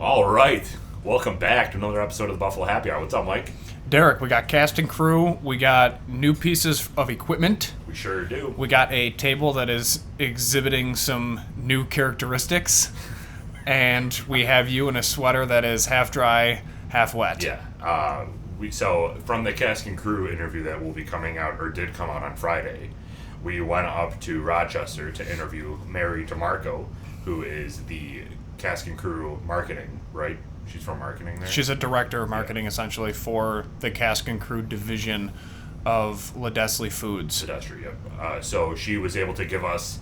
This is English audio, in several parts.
All right. Welcome back to another episode of the Buffalo Happy Hour. What's up, Mike? Derek, we got cast and crew. We got new pieces of equipment. We sure do. We got a table that is exhibiting some new characteristics. And we have you in a sweater that is half dry, half wet. Yeah. So from the Cask and Crew interview that will be coming out, or did come out on Friday, we went up to Rochester to interview Mary DeMarco, who is the Cask and Crew marketing, right? She's from marketing there? She's a director of marketing, essentially, for the Cask and Crew division of Ledessley Foods. Ledessley, yep. So she was able to give us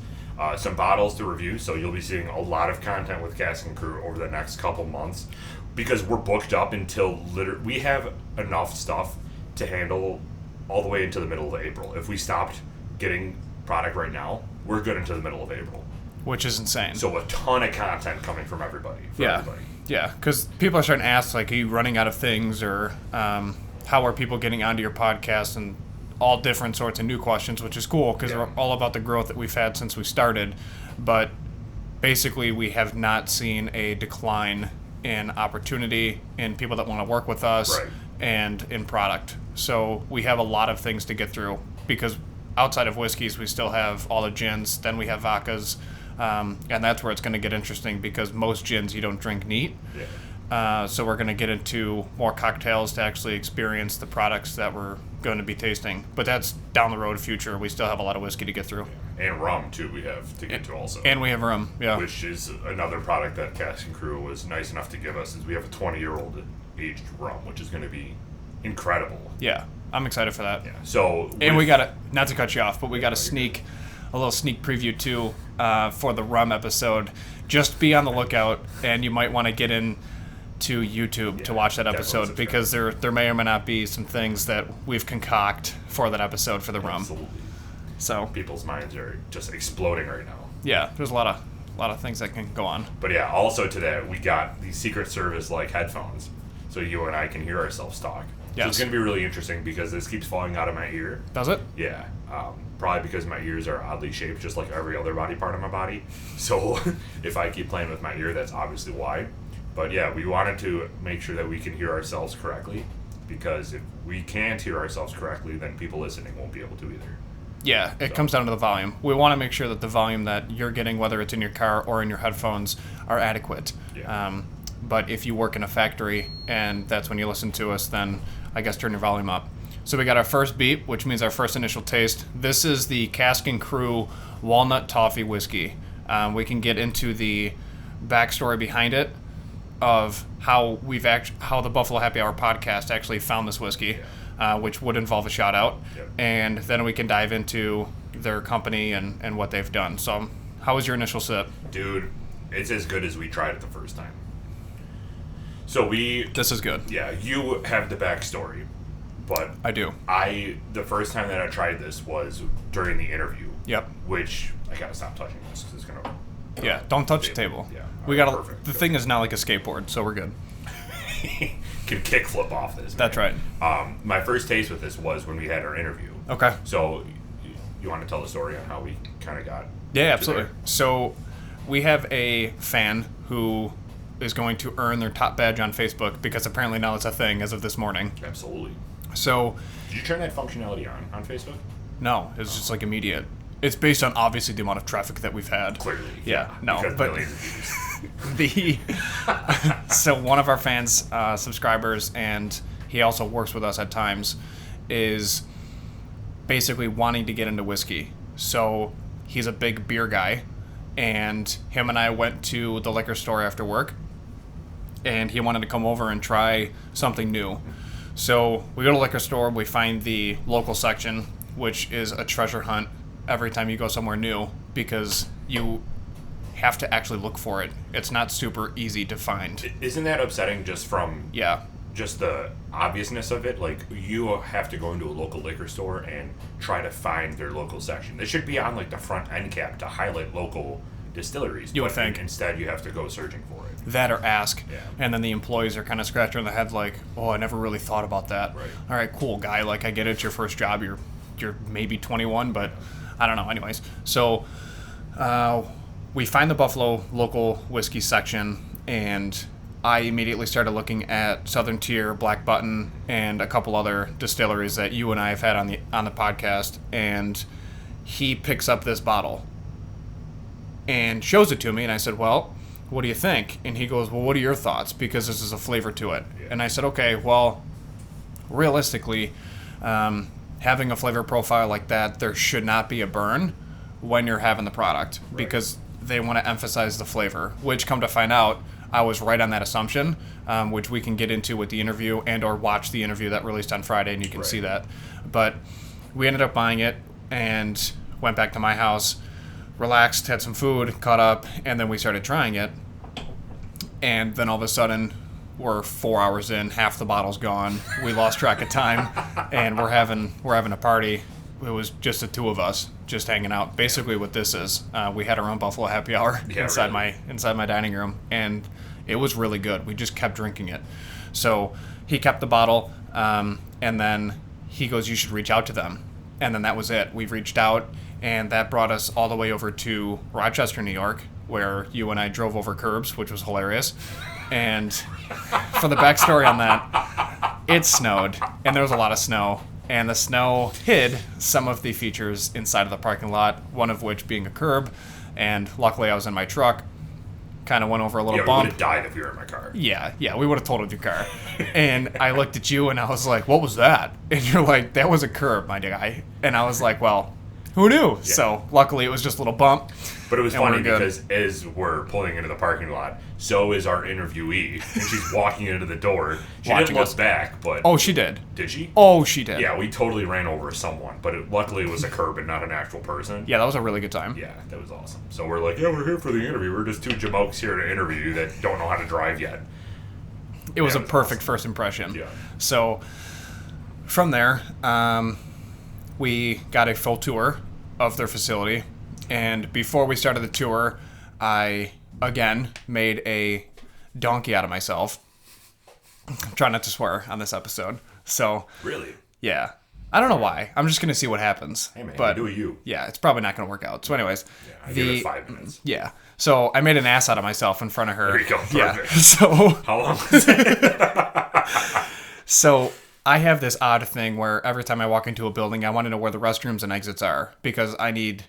some bottles to review, so you'll be seeing a lot of content with Cask and Crew over the next couple months, because we're booked up until we have enough stuff to handle all the way into the middle of April. If we stopped getting product right now, we're good into the middle of April. Which is insane. So a ton of content coming from everybody. Yeah, because people are starting to ask, like, are you running out of things, or how are people getting onto your podcast, and all different sorts of new questions, which is cool, because we're all about the growth that we've had since we started. But basically, we have not seen a decline in opportunity, in people that want to work with us, right, and in product. So we have a lot of things to get through, because outside of whiskeys, we still have all the gins, then we have vodkas, and that's where it's going to get interesting, because most gins you don't drink neat. So we're going to get into more cocktails to actually experience the products that we're going to be tasting. But that's down the road future. We still have a lot of whiskey to get through. And rum, too, we have to get to also. And we have rum, yeah. Which is another product that Cask and Crew was nice enough to give us, is we have a 20-year-old aged rum, which is going to be incredible. Yeah, I'm excited for that. Yeah. So, and we got to, not to cut you off, but we got a little sneak preview, too, for the rum episode. Just be on the lookout, and you might want to get in to YouTube to watch that episode, because there may or may not be some things that we've concocted for that episode for the rum. Absolutely. So people's minds are just exploding right now. Yeah, there's a lot of things that can go on. But yeah, also to that, we got these Secret Service like headphones, so you and I can hear ourselves talk. Yes. So it's going to be really interesting, because this keeps falling out of my ear. Does it? Yeah. Probably because my ears are oddly shaped, just like every other body part of my body. So if I keep playing with my ear, that's obviously why. But yeah, we wanted to make sure that we can hear ourselves correctly, because if we can't hear ourselves correctly, then people listening won't be able to either. Yeah, it comes down to the volume. We want to make sure that the volume that you're getting, whether it's in your car or in your headphones, are adequate. Yeah. But if you work in a factory and that's when you listen to us, then I guess turn your volume up. So we got our first beep, which means our first initial taste. This is the Cask and Crew Walnut Toffee whiskey. We can get into the backstory behind it, of how how the Buffalo Happy Hour podcast actually found this whiskey, which would involve a shout out, and then we can dive into their company and what they've done. So, how was your initial sip? Dude, it's as good as we tried it the first time. So This is good. Yeah, you have the backstory, but I do. The first time that I tried this was during the interview. Yep. Which I gotta stop touching this, because it's gonna. Yeah, don't touch the table. Yeah. We got perfect. The thing is not like a skateboard, so we're good. Can kickflip off this. That's right. My first taste with this was when we had our interview. Okay. So, you want to tell the story on how we kind of got? Yeah, absolutely. So, we have a fan who is going to earn their top badge on Facebook, because apparently now it's a thing as of this morning. Absolutely. So, did you turn that functionality on Facebook? No, it's just like immediate. It's based on obviously the amount of traffic that we've had. Clearly. Yeah, no, because but millions of views. So one of our fans, subscribers, and he also works with us at times, is basically wanting to get into whiskey. So he's a big beer guy, and him and I went to the liquor store after work, and he wanted to come over and try something new. So we go to the liquor store, we find the local section, which is a treasure hunt every time you go somewhere new, because you have to actually look for it. It's not super easy to find. Isn't that upsetting just from just the obviousness of it? Like, you have to go into a local liquor store and try to find their local section. They should be on like the front end cap to highlight local distilleries. You would think. Instead, you have to go searching for it. That or ask. Yeah. And then the employees are kind of scratching their head like, oh, I never really thought about that. Right. All right, cool, guy. Like, I get it. It's your first job. You're maybe 21, but I don't know. Anyways, so we find the Buffalo local whiskey section, and I immediately started looking at Southern Tier, Black Button, and a couple other distilleries that you and I have had on the podcast, and he picks up this bottle and shows it to me, and I said, well, what do you think? And he goes, well, what are your thoughts? Because this is a flavor to it. Yeah. And I said, okay, well, realistically, having a flavor profile like that, there should not be a burn when you're having the product, right. because they want to emphasize the flavor, which, come to find out, I was right on that assumption, which we can get into with the interview and or watch the interview that released on Friday, and you can right. see that. But we ended up buying it and went back to my house, relaxed, had some food, caught up, and then we started trying it. And then all of a sudden, we're 4 hours in, half the bottle's gone. We lost track of time, and we're having a party. It was just the two of us, just hanging out. Basically, what this is, we had our own Buffalo happy hour inside my dining room, and it was really good. We just kept drinking it. So he kept the bottle, and then he goes, "You should reach out to them." And then that was it. We've reached out, and that brought us all the way over to Rochester, New York, where you and I drove over curbs, which was hilarious. And for the backstory on that, it snowed, and there was a lot of snow. And the snow hid some of the features inside of the parking lot, one of which being a curb. And luckily I was in my truck, kind of went over a little bump. We would have died if you were in my car. Yeah, we would have totaled your car. And I looked at you and I was like, what was that? And you're like, that was a curb, my guy. And I was like, well, who knew? Yeah. So luckily it was just a little bump. But it was funny because as we're pulling into the parking lot, so is our interviewee, and she's walking into the door. She didn't look back, but... Oh, she did. Did she? Oh, she did. Yeah, we totally ran over someone, but luckily it was a curb and not an actual person. Yeah, that was a really good time. Yeah, that was awesome. So we're like, yeah, we're here for the interview. We're just two jamokes here to interview you that don't know how to drive yet. It was a perfect first impression. Yeah. So from there, we got a full tour of their facility. And before we started the tour, I, again, made a donkey out of myself. I'm trying not to swear on this episode. So, really? Yeah. I don't know why. I'm just going to see what happens. Hey, man, but, do you. Yeah, it's probably not going to work out. So anyways. Yeah, I give it 5 minutes. Yeah. So I made an ass out of myself in front of her. There you go. Perfect. Yeah. So. How long was it? So I have this odd thing where every time I walk into a building, I want to know where the restrooms and exits are, because I need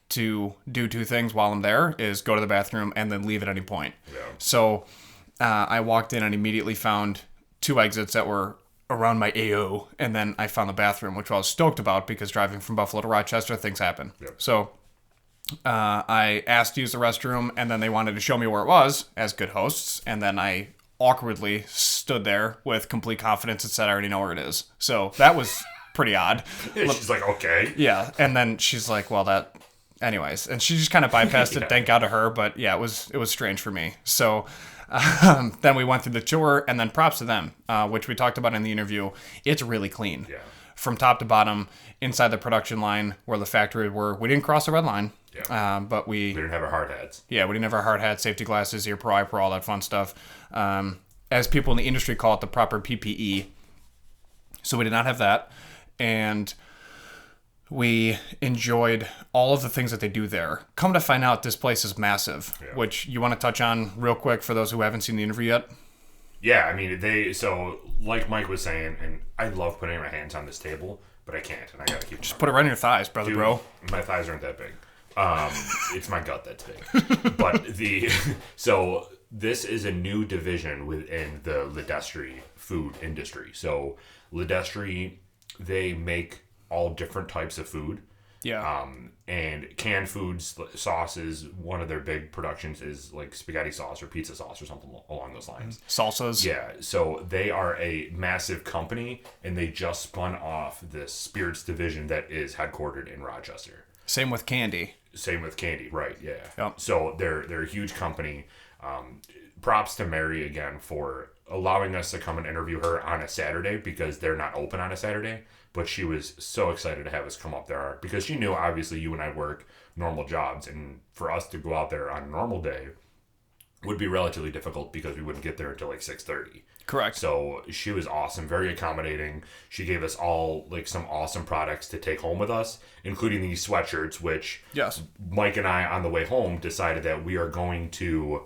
to do two things while I'm there, is go to the bathroom and then leave at any point. Yeah. So I walked in and immediately found two exits that were around my AO, and then I found the bathroom, which I was stoked about because driving from Buffalo to Rochester, things happen. Yep. So I asked to use the restroom, and then they wanted to show me where it was, as good hosts, and then I awkwardly stood there with complete confidence and said, I already know where it is. So that was pretty odd. She's like, okay. Yeah, and then she's like, well, that... Anyways, and she just kind of bypassed it, thank God to her, but yeah, it was strange for me. So then we went through the tour, and then props to them, which we talked about in the interview. It's really clean. Yeah. From top to bottom, inside the production line where the factory were. We didn't cross the red line, but we didn't have our hard hats. Yeah, we didn't have our hard hats, safety glasses, ear pro, eye pro, all that fun stuff. As people in the industry call it, the proper PPE. So we did not have that, and we enjoyed all of the things that they do there. Come to find out, this place is massive, which you want to touch on real quick for those who haven't seen the interview yet? Yeah, I mean, so like Mike was saying, and I love putting my hands on this table, but I can't, and I gotta keep Just put it right in your thighs, brother. Dude, bro. My thighs aren't that big. It's my gut that's big. But so this is a new division within the Ledestri food industry. So Ledestri, they make all different types of food. Yeah. And canned foods, sauces, one of their big productions is like spaghetti sauce or pizza sauce or something along those lines. Salsas. Yeah. So they are a massive company, and they just spun off this spirits division that is headquartered in Rochester. Same with candy. Same with candy, right? Yeah. Yep. So they're a huge company. Props to Mary again for allowing us to come and interview her on a Saturday, because they're not open on a Saturday. But she was so excited to have us come up there, because she knew obviously you and I work normal jobs, and for us to go out there on a normal day would be relatively difficult because we wouldn't get there until like 6:30. Correct. So she was awesome, very accommodating. She gave us all like some awesome products to take home with us, including these sweatshirts, which yes, Mike and I on the way home decided that we are going to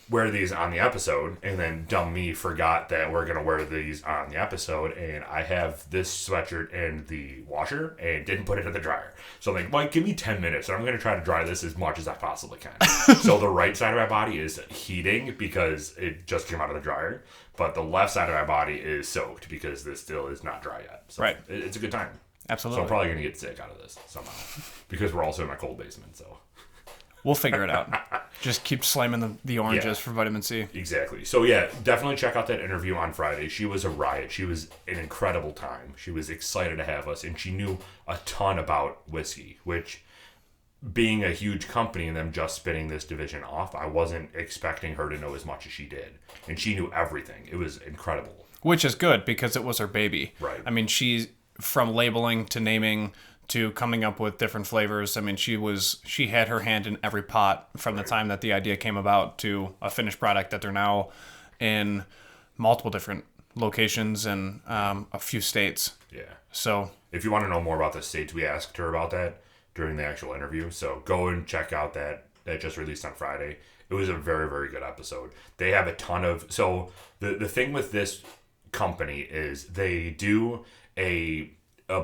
wear these on the episode, and then dumb me forgot that we're going to wear these on the episode, and I have this sweatshirt in the washer and didn't put it in the dryer. So I'm like, Mike, give me 10 minutes, and I'm going to try to dry this as much as I possibly can. So the right side of my body is heating because it just came out of the dryer, but the left side of my body is soaked because this still is not dry yet. So right. It's a good time. Absolutely. So I'm probably going to get sick out of this somehow because we're also in my cold basement, so... We'll figure it out. Just keep slamming the oranges for vitamin C. Exactly. So yeah, definitely check out that interview on Friday. She was a riot. She was an incredible time. She was excited to have us, and she knew a ton about whiskey, which, being a huge company and them just spinning this division off, I wasn't expecting her to know as much as she did. And she knew everything. It was incredible. Which is good because it was her baby. Right. I mean, she's from labeling to naming to coming up with different flavors. I mean, she had her hand in every pot from the time that the idea came about to a finished product that they're now in multiple different locations and a few states. Yeah. So if you want to know more about the states, we asked her about that during the actual interview. So go and check out that just released on Friday. It was a very, very good episode. They have a ton of... So the thing with this company is they do a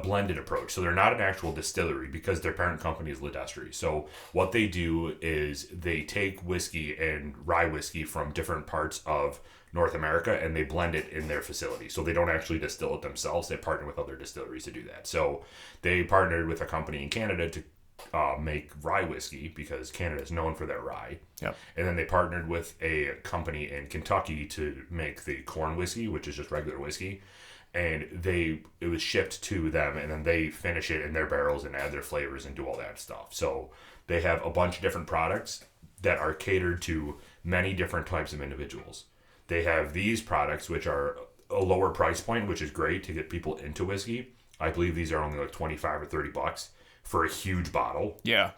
blended approach. So they're not an actual distillery because their parent company is Ledestri. So what they do is they take whiskey and rye whiskey from different parts of North America and they blend it in their facility. So they don't actually distill it themselves. They partner with other distilleries to do that. So they partnered with a company in Canada to make rye whiskey because Canada is known for their rye. Yep. And then they partnered with a company in Kentucky to make the corn whiskey, which is just regular whiskey. And it was shipped to them, and then they finish it in their barrels and add their flavors and do all that stuff. So they have a bunch of different products that are catered to many different types of individuals. They have these products, which are a lower price point, which is great to get people into whiskey. I believe these are only like $25 or $30 for a huge bottle. Yeah.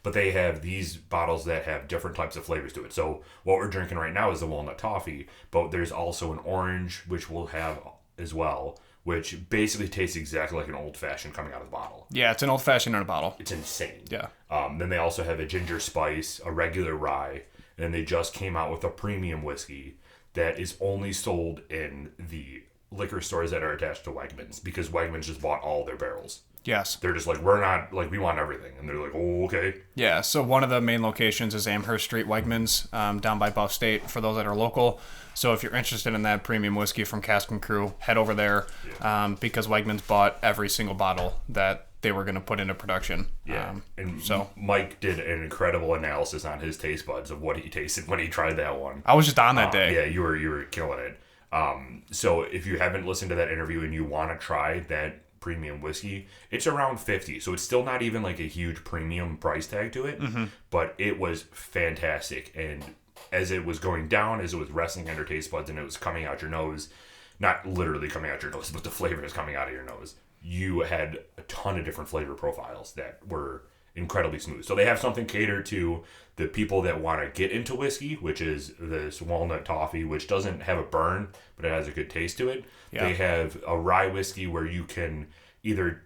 But they have these bottles that have different types of flavors to it. So what we're drinking right now is the Walnut Toffee, but there's also an orange, which we'll have as well, which basically tastes exactly like an old-fashioned coming out of the bottle. Yeah, it's an old-fashioned in a bottle. It's insane. Yeah. Then they also have a ginger spice, a regular rye, and they just came out with a premium whiskey that is only sold in the liquor stores that are attached to Wegmans because Wegmans just bought all their barrels. Yes. They're just like, we're not, like, we want everything. And they're like, oh, okay. Yeah, so one of the main locations is Amherst Street Wegmans down by Buff State for those that are local. So if you're interested in that premium whiskey from Cask and Crew, head over there because Wegmans bought every single bottle that they were going to put into production. Yeah, so Mike did an incredible analysis on his taste buds of what he tasted when he tried that one. I was just on that day. Yeah, you were killing it. So if you haven't listened to that interview and you want to try that premium whiskey, it's around $50, so it's still not even like a huge premium price tag to it, but it was fantastic. And as it was going down, as it was resting under taste buds and it was coming out your nose, not literally coming out your nose, but the flavor is coming out of your nose, you had a ton of different flavor profiles that were incredibly smooth. So they have something catered to the people that want to get into whiskey, which is this Walnut Toffee, which doesn't have a burn, but it has a good taste to it. Yeah. They have a rye whiskey where you can either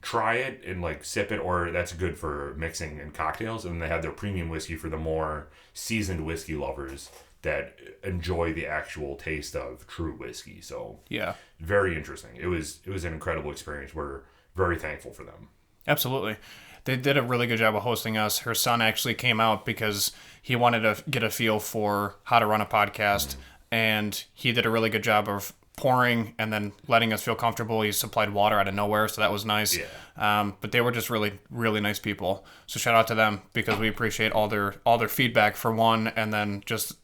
try it and like sip it, or that's good for mixing in cocktails. And they have their premium whiskey for the more seasoned whiskey lovers that enjoy the actual taste of true whiskey. So yeah, very interesting. It was an incredible experience. We're very thankful for them. Absolutely. They did a really good job of hosting us. Her son actually came out because he wanted to get a feel for how to run a podcast, and he did a really good job of pouring and then letting us feel comfortable. He supplied water out of nowhere, so that was nice. Yeah. But they were just really, really nice people. So shout out to them because we appreciate all their feedback for one, and then just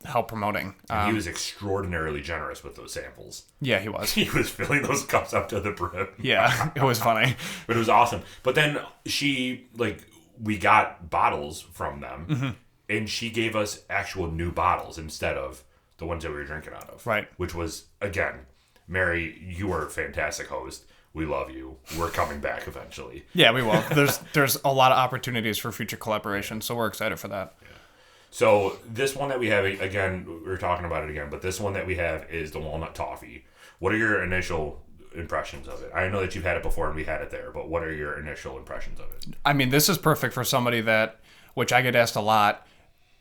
help promoting. He was extraordinarily generous with those samples. Yeah, he was. He was filling those cups up to the brim. Yeah, it was funny. But it was awesome. But then we got bottles from them, and she gave us actual new bottles instead of the ones that we were drinking out of. Right. Which was, again, Mary, you are a fantastic host. We love you. We're coming back eventually. Yeah, we will. There's a lot of opportunities for future collaboration, so we're excited for that. Yeah. So this one that we have, again, we're talking about it again, but this one that we have is the Walnut Toffee. What are your initial impressions of it? I know that you've had it before and we had it there, but what are your initial impressions of it? I mean, this is perfect for somebody that, which I get asked a lot,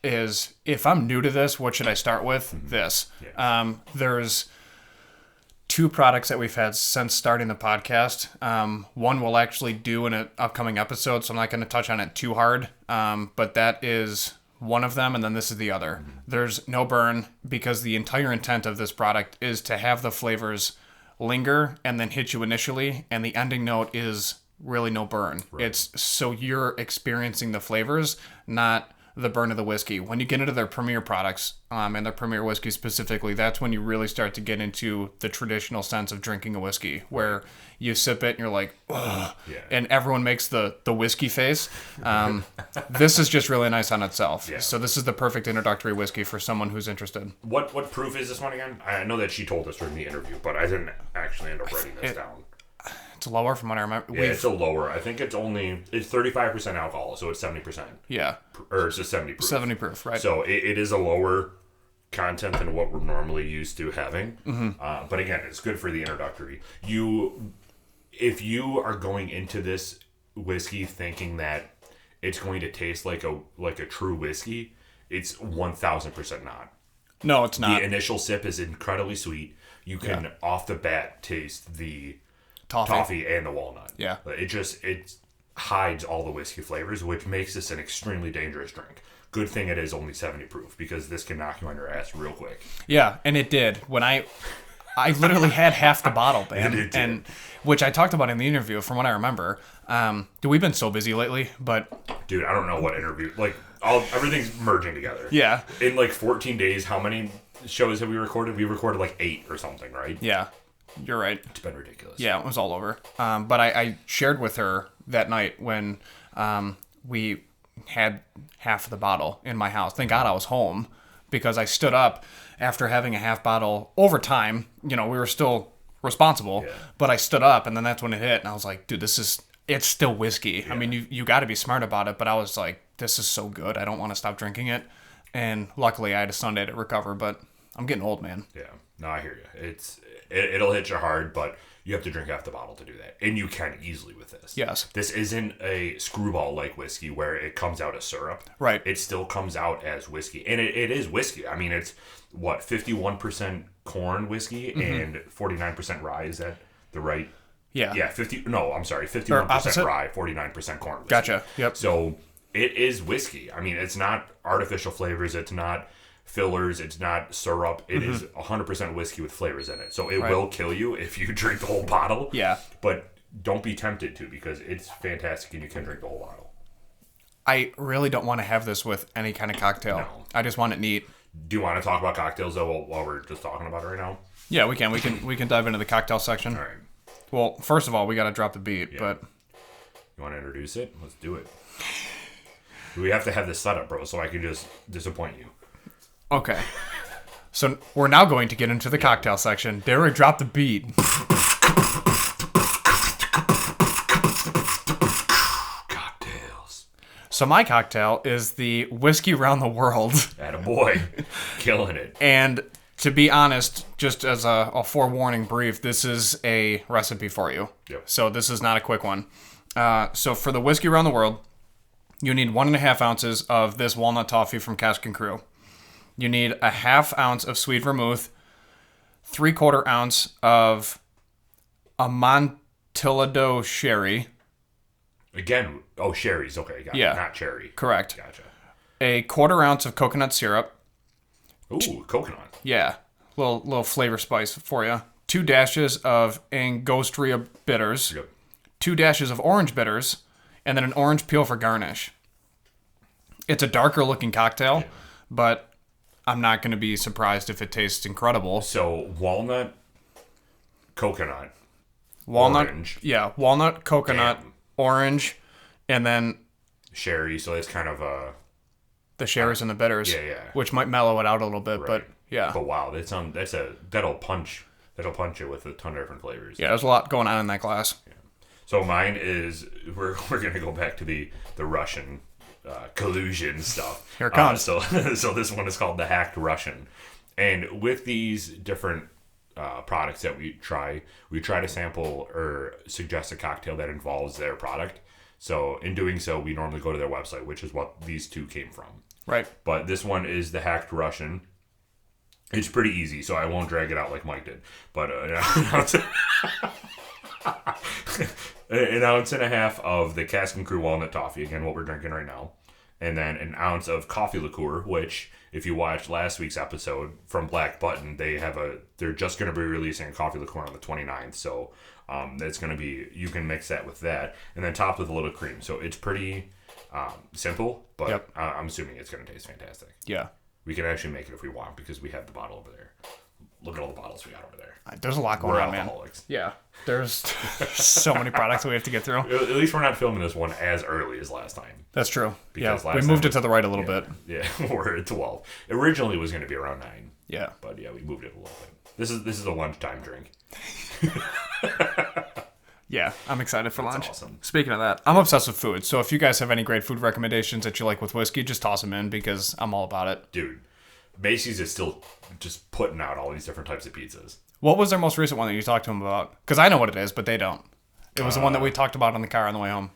is if I'm new to this, what should I start with? This. Yeah. There's 2 products that we've had since starting the podcast. One we'll actually do in an upcoming episode, so I'm not going to touch on it too hard. But that is one of them, and then this is the other. There's no burn because the entire intent of this product is to have the flavors linger and then hit you initially, and the ending note is really no burn. Right. It's so you're experiencing the flavors, not the burn of the whiskey. When you get into their premier products, and their premier whiskey specifically, that's when you really start to get into the traditional sense of drinking a whiskey, where you sip it and you're like, ugh, and everyone makes the whiskey face. This is just really nice on itself. Yeah. So this is the perfect introductory whiskey for someone who's interested. What proof is this one again? I know that she told us during the interview, but I didn't actually end up writing this down. It's lower from what I remember. Yeah, it's a lower. I think it's 35% alcohol, so it's 70%. Yeah. Or it's just 70 proof. 70 proof, right. So it is a lower content than what we're normally used to having. Mm-hmm. But again, it's good for the introductory. If you are going into this whiskey thinking that it's going to taste like a true whiskey, it's 1000% not. No, it's not. The initial sip is incredibly sweet. You can off the bat taste the Toffee and the walnut. Yeah. It hides all the whiskey flavors, which makes this an extremely dangerous drink. Good thing it is only 70 proof, because this can knock you on your ass real quick. Yeah, and it did. When I literally had half the bottle, man. And which I talked about in the interview, from what I remember. Dude, we've been so busy lately, but dude, I don't know what interview. Like, everything's merging together. Yeah. In like 14 days, how many shows have we recorded? We recorded like 8 or something, right? Yeah. You're right. It's been ridiculous. Yeah, it was all over. But I shared with her that night when we had half of the bottle in my house. Thank God I was home, because I stood up after having a half bottle over time. We were still responsible, but I stood up, and then that's when it hit, and I was like, dude, it's still whiskey. Yeah. I mean, you got to be smart about it, but I was like, this is so good. I don't want to stop drinking it. And luckily I had a Sunday to recover, but I'm getting old, man. Yeah. No, I hear you. It'll hit you hard, but you have to drink half the bottle to do that. And you can easily with this. Yes. This isn't a screwball-like whiskey where it comes out as syrup. Right. It still comes out as whiskey. And it is whiskey. I mean, it's, 51% corn whiskey and 49% rye. Is that the right? Yeah. Yeah, 51% rye, 49% corn whiskey. Gotcha. Yep. So it is whiskey. I mean, it's not artificial flavors. It's not fillers, it's not syrup. It is 100% whiskey with flavors in it. So it will kill you if you drink the whole bottle. Yeah. But don't be tempted to, because it's fantastic and you can drink the whole bottle. I really don't want to have this with any kind of cocktail. No. I just want it neat. Do you want to talk about cocktails though while we're just talking about it right now? Yeah, we can. We can dive into the cocktail section. All right. Well, first of all, we got to drop the beat, but you want to introduce it? Let's do it. We have to have this set up, bro, so I can just disappoint you. Okay. So we're now going to get into the cocktail section. Derek, drop the beat. Cocktails. So my cocktail is the Whiskey Round the World. Attaboy. Killing it. And to be honest, just as a forewarning brief, this is a recipe for you. Yep. So this is not a quick one. So for the Whiskey Round the World, you need 1.5 ounces of this walnut toffee from Cask and Crew. You need a 1/2 ounce of sweet vermouth, 3/4 ounce of Amontillado sherry. Again, sherry's okay. Got it. Not cherry. Correct. Gotcha. A 1/4 ounce of coconut syrup. Ooh, coconut. Yeah, little flavor spice for you. 2 dashes of Angostura bitters. Yep. 2 dashes of orange bitters, and then an orange peel for garnish. It's a darker looking cocktail, but I'm not going to be surprised if it tastes incredible. So walnut, coconut, orange. Yeah, walnut, coconut, orange, and then sherry. So it's kind of the sherries and the bitters. Yeah. Which might mellow it out a little bit, but yeah. But wow, that'll punch it with a ton of different flavors. Yeah, there's a lot going on in that glass. Yeah. So mine is we're gonna go back to the Russian collusion stuff. Here it comes. So this one is called the Hacked Russian, and with these different products that we try to sample or suggest a cocktail that involves their product. So in doing so, we normally go to their website, which is what these two came from. Right. But this one is the hacked Russian. It's pretty easy, so I won't drag it out like Mike did. But an ounce and a half of the Cask and Crew Walnut Toffee, again, what we're drinking right now. And then an ounce of coffee liqueur, which, if you watched last week's episode from Black Button, they're just going to be releasing a coffee liqueur on the 29th. So it's going to be, you can mix that with that. And then topped with a little cream. So it's pretty simple, but I'm assuming it's going to taste fantastic. Yeah. We can actually make it if we want because we have the bottle over there. Look at all the bottles we got over there. There's a lot going We're on, man. alcoholics. Yeah. There's so many products we have to get through. At least we're not filming this one as early as last time. That's true. Because we moved it to the right a little bit. Yeah, we're at 12. Originally it was going to be around 9. Yeah. But yeah, we moved it a little bit. This is a lunchtime drink. Yeah, I'm excited for lunch. Awesome. Speaking of that, I'm obsessed with food. So if you guys have any great food recommendations that you like with whiskey, just toss them in because I'm all about it. Dude, Macy's is still just putting out all these different types of pizzas. What was their most recent one that you talked to them about? Because I know what it is, but they don't. It was the one that we talked about in the car on the way home.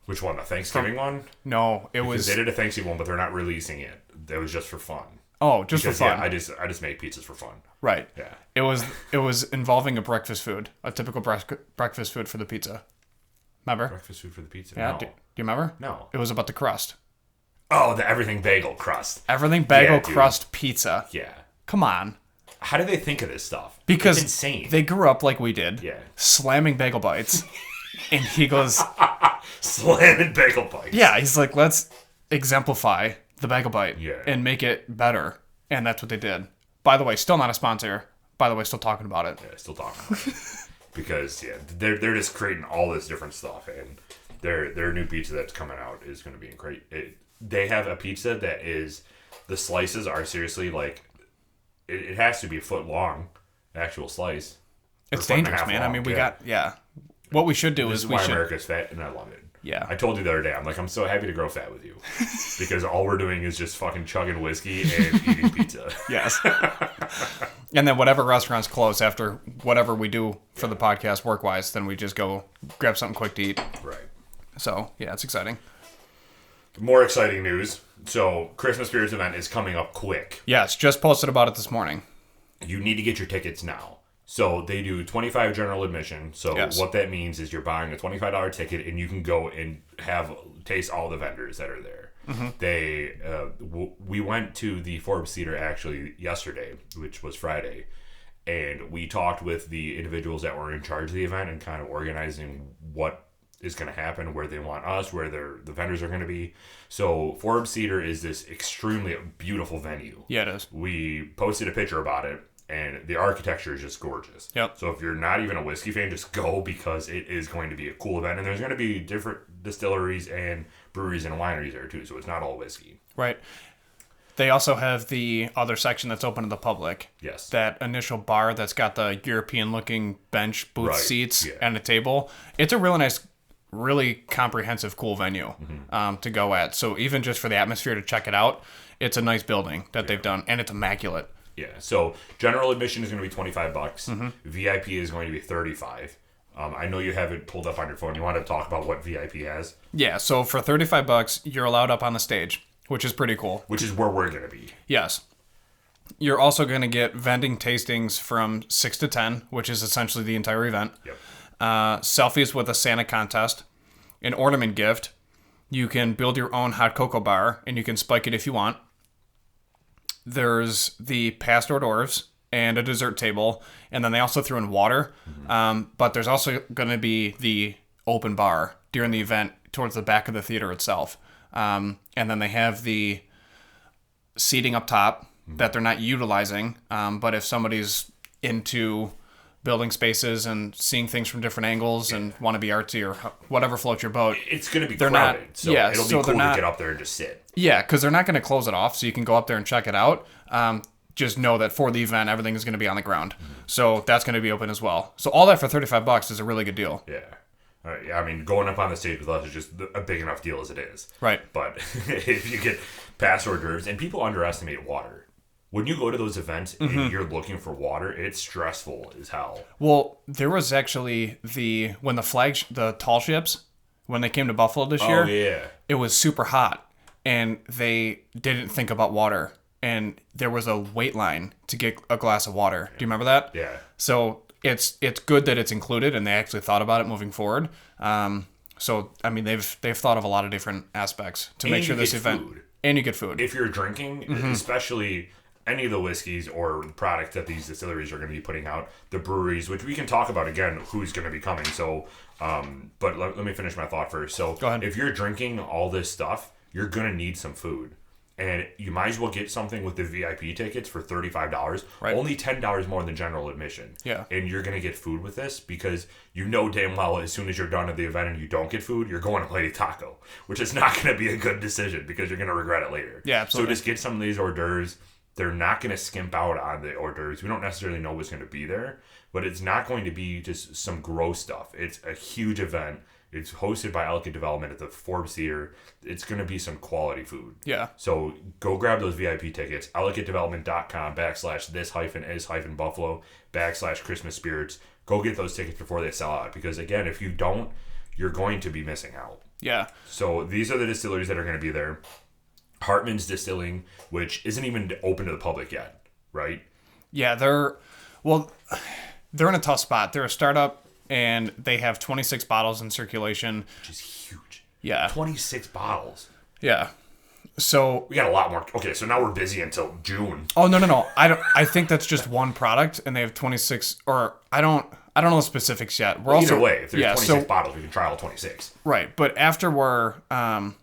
Which one? The Thanksgiving one? No, it was... They did a Thanksgiving one, but they're not releasing it. It was just for fun. Oh, just Because, for fun. Yeah, I just make pizzas for fun. Right. Yeah. It was involving a breakfast food, a typical breakfast food for the pizza. Remember? Breakfast food for the pizza? Yeah. No. Do you remember? No. It was about the crust. Oh, the everything bagel crust. Everything bagel Yeah, dude. crust pizza. Yeah. Come on. How did they think of this stuff? Because it's insane. they grew up like we did. Yeah. Slamming bagel bites. And he goes... Slamming bagel bites. Yeah, he's like, let's exemplify the bagel bite Yeah. and make it better. And that's what they did. By the way, still not a sponsor. By the way, still talking about it. Yeah, still talking about it. Because, yeah, they're just creating all this different stuff. And their new pizza that's coming out is going to be great. They have a pizza that is... The slices are seriously, like... It has to be a foot long, an actual slice. It's dangerous, man. Long. I mean, we got... Yeah. What we should do This is is we why should... America's fat, and I love it. Yeah. I told you the other day, I'm like, I'm so happy to grow fat with you. Because all we're doing is just fucking chugging whiskey and eating pizza. Yes. And then whatever restaurants close after whatever we do for the podcast work-wise, then we just go grab something quick to eat. Right. So, yeah, it's exciting. More exciting news. So, Christmas Beers event is coming up quick. Yes, just posted about it this morning. You need to get your tickets now. So, they do $25 general admission. So, Yes. what that means is you're buying a $25 ticket and you can go and taste all the vendors that are there. Mm-hmm. We went to the Forbes Theater actually yesterday, which was Friday, and we talked with the individuals that were in charge of the event and kind of organizing what is going to happen, where they want us, where the vendors are going to be. So Forbes Theater is this extremely beautiful venue. Yeah, it is. We posted a picture about it, and the architecture is just gorgeous. Yep. So if you're not even a whiskey fan, just go because it is going to be a cool event, and there's going to be different distilleries and breweries and wineries there too. So it's not all whiskey. Right. They also have the other section that's open to the public. Yes. That initial bar that's got the European-looking bench booth Right, seats yeah. and a table. It's a really nice, really comprehensive, cool venue to go at. So even just for the atmosphere to check it out, it's a nice building that they've done, and it's immaculate. Yeah. So general admission is going to be $25. VIP is going to be $35. I know you have it pulled up on your phone. You want to talk about what VIP has? Yeah, so for $35, you're allowed up on the stage, which is pretty cool. Which is where we're going to be. Yes. You're also going to get vending tastings from 6 to 10, which is essentially the entire event. Yep. Selfies with a Santa contest, an ornament gift. You can build your own hot cocoa bar, and you can spike it if you want. There's the past hors d'oeuvres and a dessert table, and then they also threw in water. But there's also going to be the open bar during the event towards the back of the theater itself. And then they have the seating up top that they're not utilizing. But if somebody's into building spaces and seeing things from different angles and want to be artsy or whatever floats your boat. It's going to be They're crowded, not- so yeah, it'll so be they're cool not- to get up there and just sit. Yeah, because they're not going to close it off, so you can go up there and check it out. Just know that for the event, everything is going to be on the ground. So that's going to be open as well. So all that for $35 is a really good deal. Yeah. All right. Yeah, I mean, going up on the stage with us is just a big enough deal as it is. Right. But if you get past hors d'oeuvres, and people underestimate water. When you go to those events and you're looking for water, it's stressful as hell. Well, there was actually the tall ships, when they came to Buffalo this year, Oh, yeah. it was super hot. and they didn't think about water. And there was a wait line to get a glass of water. Do you remember that? Yeah. So it's good that it's included, and they actually thought about it moving forward. So I mean, they've thought of a lot of different aspects to make sure this event. Food. And you get food. If you're drinking, especially any of the whiskeys or products that these distilleries are going to be putting out, the breweries, which we can talk about again, who's going to be coming. So, but let me finish my thought first. So, Go ahead. if you're drinking all this stuff, you're going to need some food. And you might as well get something with the VIP tickets for $35. Right. Only $10 more than general admission. Yeah. And you're going to get food with this because you know damn well as soon as you're done at the event and you don't get food, you're going to Lady Taco, which is not going to be a good decision because you're going to regret it later. Yeah, absolutely. So just get some of these hors d'oeuvres. They're not going to skimp out on the hors d'oeuvres. We don't necessarily know what's going to be there, but it's not going to be just some gross stuff. It's a huge event. It's hosted by Ellicott Development at the Forbes Theater. It's going to be some quality food. Yeah. So go grab those VIP tickets. EllicottDevelopment.com/this-is-Buffalo/Christmas Spirits. Go get those tickets before they sell out. Because again, if you don't, you're going to be missing out. Yeah. So these are the distilleries that are going to be there. Hartman's Distilling, which isn't even open to the public yet, right? Yeah, they're in a tough spot. They're a startup, and they have 26 bottles in circulation. Which is huge. Yeah. 26 bottles. Yeah. So we got a lot more. Okay, so now we're busy until June. Oh, no. I think that's just one product, and they have 26, or I don't know the specifics yet. Either way, if there's 26 bottles, we can try all 26. Right, but after work on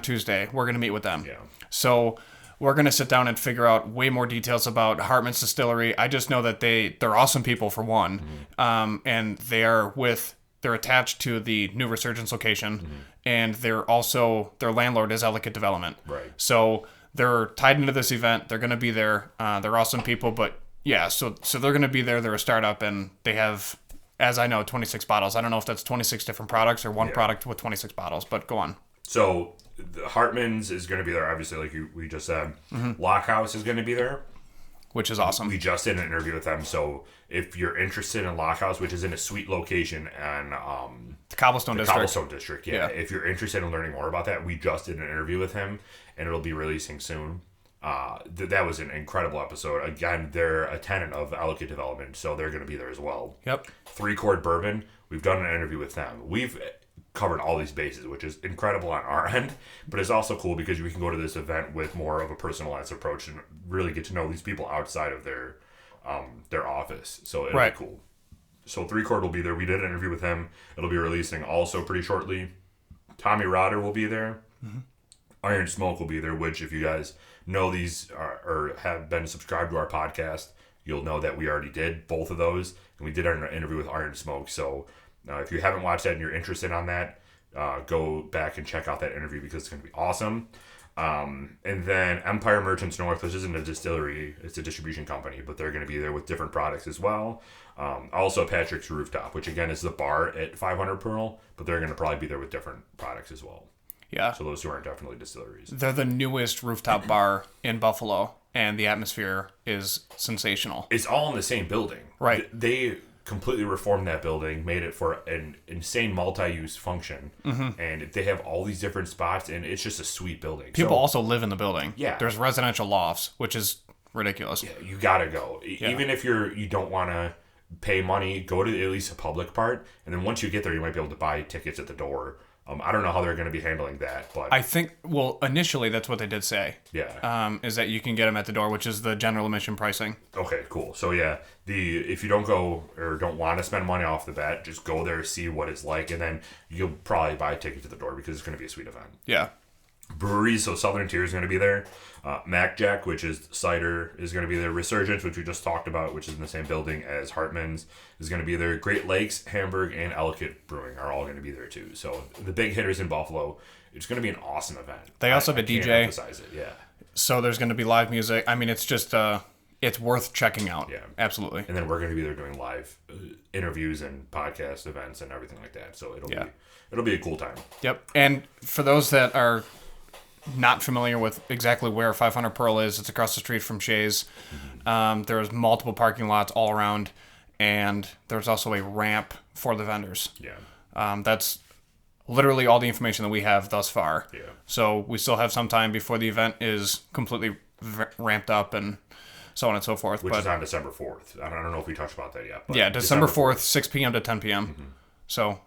Tuesday, we're going to meet with them. Yeah. So we're going to sit down and figure out way more details about Hartman's Distillery. I just know that they're awesome people, for one, and they're attached to the New Resurgence location, and their landlord is Ellicott Development. Right. So they're tied into this event. They're going to be there. They're awesome people, but yeah, so they're going to be there. They're a startup, and they have, as I know, 26 bottles. I don't know if that's 26 different products or one product with 26 bottles, but go on. So the Hartman's is going to be there, obviously, like we just said. Lockhouse is going to be there. Which is awesome. We just did an interview with them, so if you're interested in Lockhouse, which is in a sweet location and the Cobblestone District. Cobblestone District, yeah. If you're interested in learning more about that, we just did an interview with him, and it'll be releasing soon. That was an incredible episode. Again, they're a tenant of Ellicott Development, so they're going to be there as well. Yep. 3 Chord Bourbon, we've done an interview with them. We've covered all these bases, which is incredible on our end, but it's also cool because we can go to this event with more of a personalized approach and really get to know these people outside of their office. So it'll be cool. So 3 Chord will be there. We did an interview with him. It'll be releasing also pretty shortly. Tommy Rotter will be there. Iron Smoke will be there, which if you guys know these or have been subscribed to our podcast, you'll know that we already did both of those, and we did our interview with Iron Smoke. So if you haven't watched that and you're interested on that, go back and check out that interview because it's going to be awesome. And then Empire Merchants North, which isn't a distillery, it's a distribution company, but they're going to be there with different products as well. Also Patrick's Rooftop, which again is the bar at 500 Pearl, but they're going to probably be there with different products as well. Yeah. So those two are definitely distilleries. They're the newest rooftop bar in Buffalo, and the atmosphere is sensational. It's all in the same building. Right. They completely reformed that building, made it for an insane multi-use function, and they have all these different spots, and it's just a sweet building. People also live in the building. Yeah. There's residential lofts, which is ridiculous. Yeah, you gotta go. Even if you don't want to pay money, go to at least a public part, and then once you get there, you might be able to buy tickets at the door. I don't know how they're going to be handling that, but I think, initially that's what they did say. Yeah. Is that you can get them at the door, which is the general admission pricing. Okay, cool. So yeah, if you don't go or don't want to spend money off the bat, just go there, see what it's like, and then you'll probably buy a ticket to the door because it's going to be a sweet event. Yeah. Breweries, so Southern Tier is going to be there. Mac Jack, which is cider, is going to be there. Resurgence, which we just talked about, which is in the same building as Hartman's, is going to be there. Great Lakes, Hamburg, and Ellicott Brewing are all going to be there too. So the big hitters in Buffalo. It's going to be an awesome event. They also have a DJ. Can't emphasize it, yeah. So there's going to be live music. I mean, it's just it's worth checking out. Yeah, absolutely. And then we're going to be there doing live interviews and podcast events and everything like that. So it'll be a cool time. Yep. And for those that are not familiar with exactly where 500 Pearl is, it's across the street from Shays. There's multiple parking lots all around, and there's also a ramp for the vendors. Yeah. That's literally all the information that we have thus far. Yeah. So we still have some time before the event is completely ramped up and so on and so forth. Which is on December 4th. I don't know if we talked about that yet. But yeah, December 4th, 6 p.m. to 10 p.m. Mm-hmm. So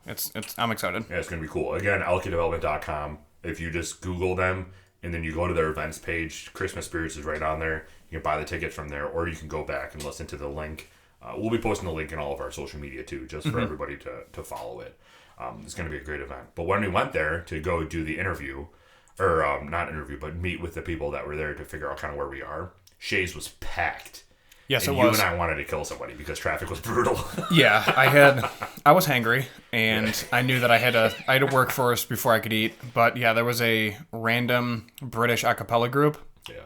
I'm excited. Yeah, it's going to be cool. Again, alkadevelopment.com. If you just Google them and then you go to their events page, Christmas Spirits is right on there. You can buy the tickets from there, or you can go back and listen to the link. We'll be posting the link in all of our social media too, just for everybody to follow it. It's going to be a great event. But when we went there to go do the interview, or not interview, but meet with the people that were there to figure out kind of where we are, Shays was packed. Yes, and it was. You and I wanted to kill somebody because traffic was brutal. Yeah, I was hangry, and I knew that I had to work first before I could eat. But yeah, there was a random British a cappella group. Yeah.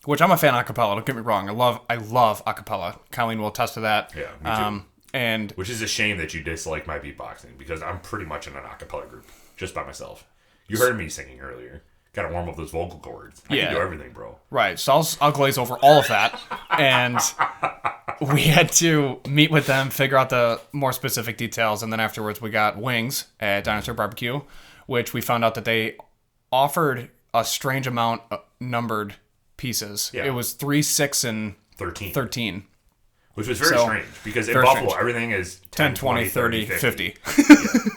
Which I'm a fan of a cappella, don't get me wrong. I love a cappella. Colleen will attest to that. Yeah, me too. And which is a shame that you dislike my beatboxing, because I'm pretty much in an a cappella group just by myself. You heard me singing earlier. Got to warm up those vocal cords. I can do everything, bro. Right. So I'll glaze over all of that. And we had to meet with them, figure out the more specific details, and then afterwards we got wings at Dinosaur Barbecue, which we found out that they offered a strange amount of numbered pieces. Yeah. It was 3, 6, and 13. Which was very strange, because in Buffalo, everything is 10, 20, 30, 50. Yeah,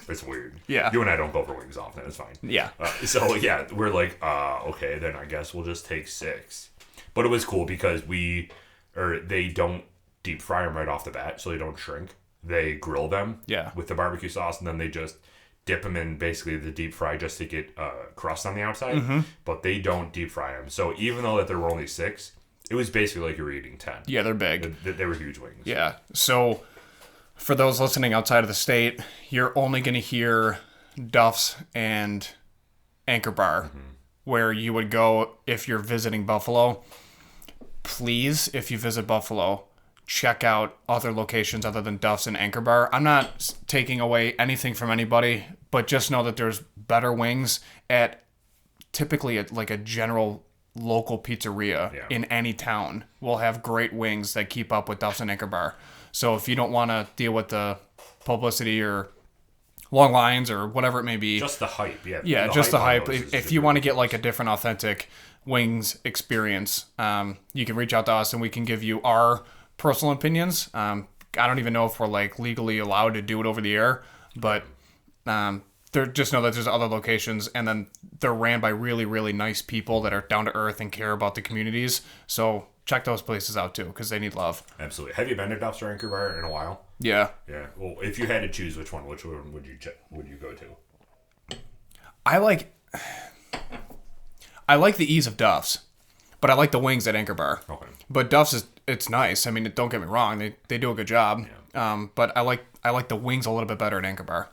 it's weird. Yeah. You and I don't go for wings often. It's fine. Yeah. So, yeah, we're like, okay, then I guess we'll just take 6. But it was cool because they don't deep fry them right off the bat, so they don't shrink. They grill them with the barbecue sauce, and then they just dip them in basically the deep fry just to get crust on the outside. Mm-hmm. But they don't deep fry them. So even though that there were only 6, it was basically like you were eating 10. Yeah, they're big. They were huge wings. Yeah. So for those listening outside of the state, you're only going to hear Duff's and Anchor Bar, where you would go if you're visiting Buffalo. Please, if you visit Buffalo, check out other locations other than Duff's and Anchor Bar. I'm not taking away anything from anybody, but just know that there's better wings at typically like a general local pizzeria in any town will have great wings that keep up with Duff's and Anchor Bar. So if you don't want to deal with the publicity or long lines or whatever it may be, just the hype, just the hype. If you want to get like a different, authentic wings experience, you can reach out to us and we can give you our personal opinions. I don't even know if we're like legally allowed to do it over the air, but just know that there's other locations, and then they're ran by really, really nice people that are down to earth and care about the communities. So check those places out too, because they need love. Absolutely. Have you been to Duff's or Anchor Bar in a while? Yeah. Yeah. Well, if you had to choose which one would you go to? I like the ease of Duff's, but I like the wings at Anchor Bar. Okay. But Duff's it's nice. I mean, don't get me wrong, they do a good job. Yeah. But I like the wings a little bit better at Anchor Bar.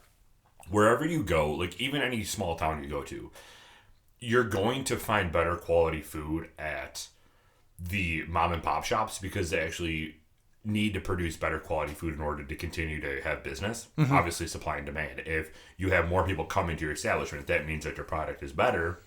Wherever you go, like even any small town you go to, you're going to find better quality food at the mom and pop shops, because they actually need to produce better quality food in order to continue to have business. Mm-hmm. Obviously, supply and demand. If you have more people come into your establishment, that means that your product is better,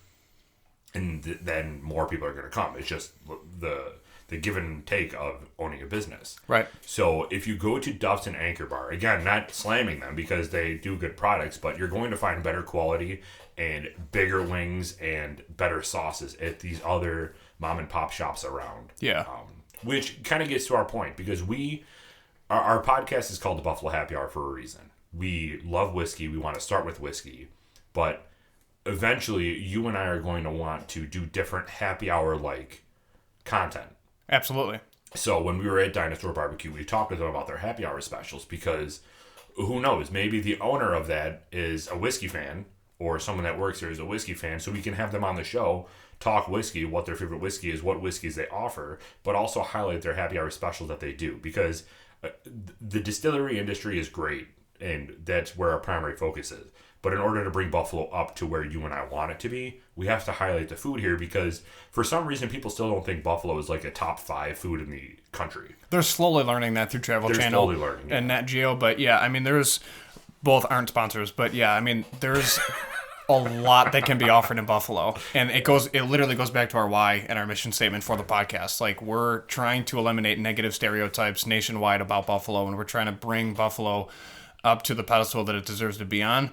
and then more people are going to come. It's just the give and take of owning a business. Right. So if you go to Duff's and Anchor Bar, again, not slamming them because they do good products, but you're going to find better quality and bigger wings and better sauces at these other mom and pop shops around. Yeah. Which kind of gets to our point, because our podcast is called the Buffalo Happy Hour for a reason. We love whiskey. We want to start with whiskey, but eventually you and I are going to want to do different happy hour like content. Absolutely. So when we were at Dinosaur Barbecue, we talked with them about their happy hour specials, because who knows, maybe the owner of that is a whiskey fan, or someone that works there is a whiskey fan, so we can have them on the show, talk whiskey, what their favorite whiskey is, what whiskeys they offer, but also highlight their happy hour specials that they do, because the distillery industry is great, and that's where our primary focus is. But in order to bring Buffalo up to where you and I want it to be, we have to highlight the food here, because for some reason people still don't think Buffalo is like a top 5 food in the country. They're slowly learning that through Travel Channel. They're slowly learning, and Nat Geo, but yeah, I mean, there's both aren't sponsors, but yeah, I mean, there's a lot that can be offered in Buffalo, and it literally goes back to our why and our mission statement for the podcast. Like, we're trying to eliminate negative stereotypes nationwide about Buffalo, and we're trying to bring Buffalo up to the pedestal that it deserves to be on.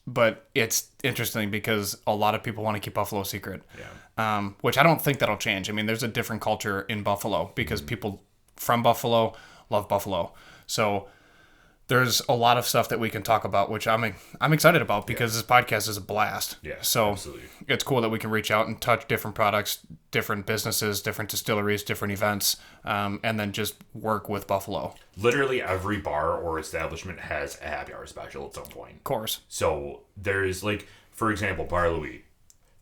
but it's interesting because a lot of people want to keep Buffalo secret. Yeah. Which I don't think that'll change. I mean, there's a different culture in Buffalo because people from Buffalo love Buffalo. So there's a lot of stuff that we can talk about, which I'm excited about because this podcast is a blast. Yeah, so absolutely. It's cool that we can reach out and touch different products, different businesses, different distilleries, different events, and then just work with Buffalo. Literally every bar or establishment has a happy hour special at some point. Of course. So there's like, for example, Bar Louie.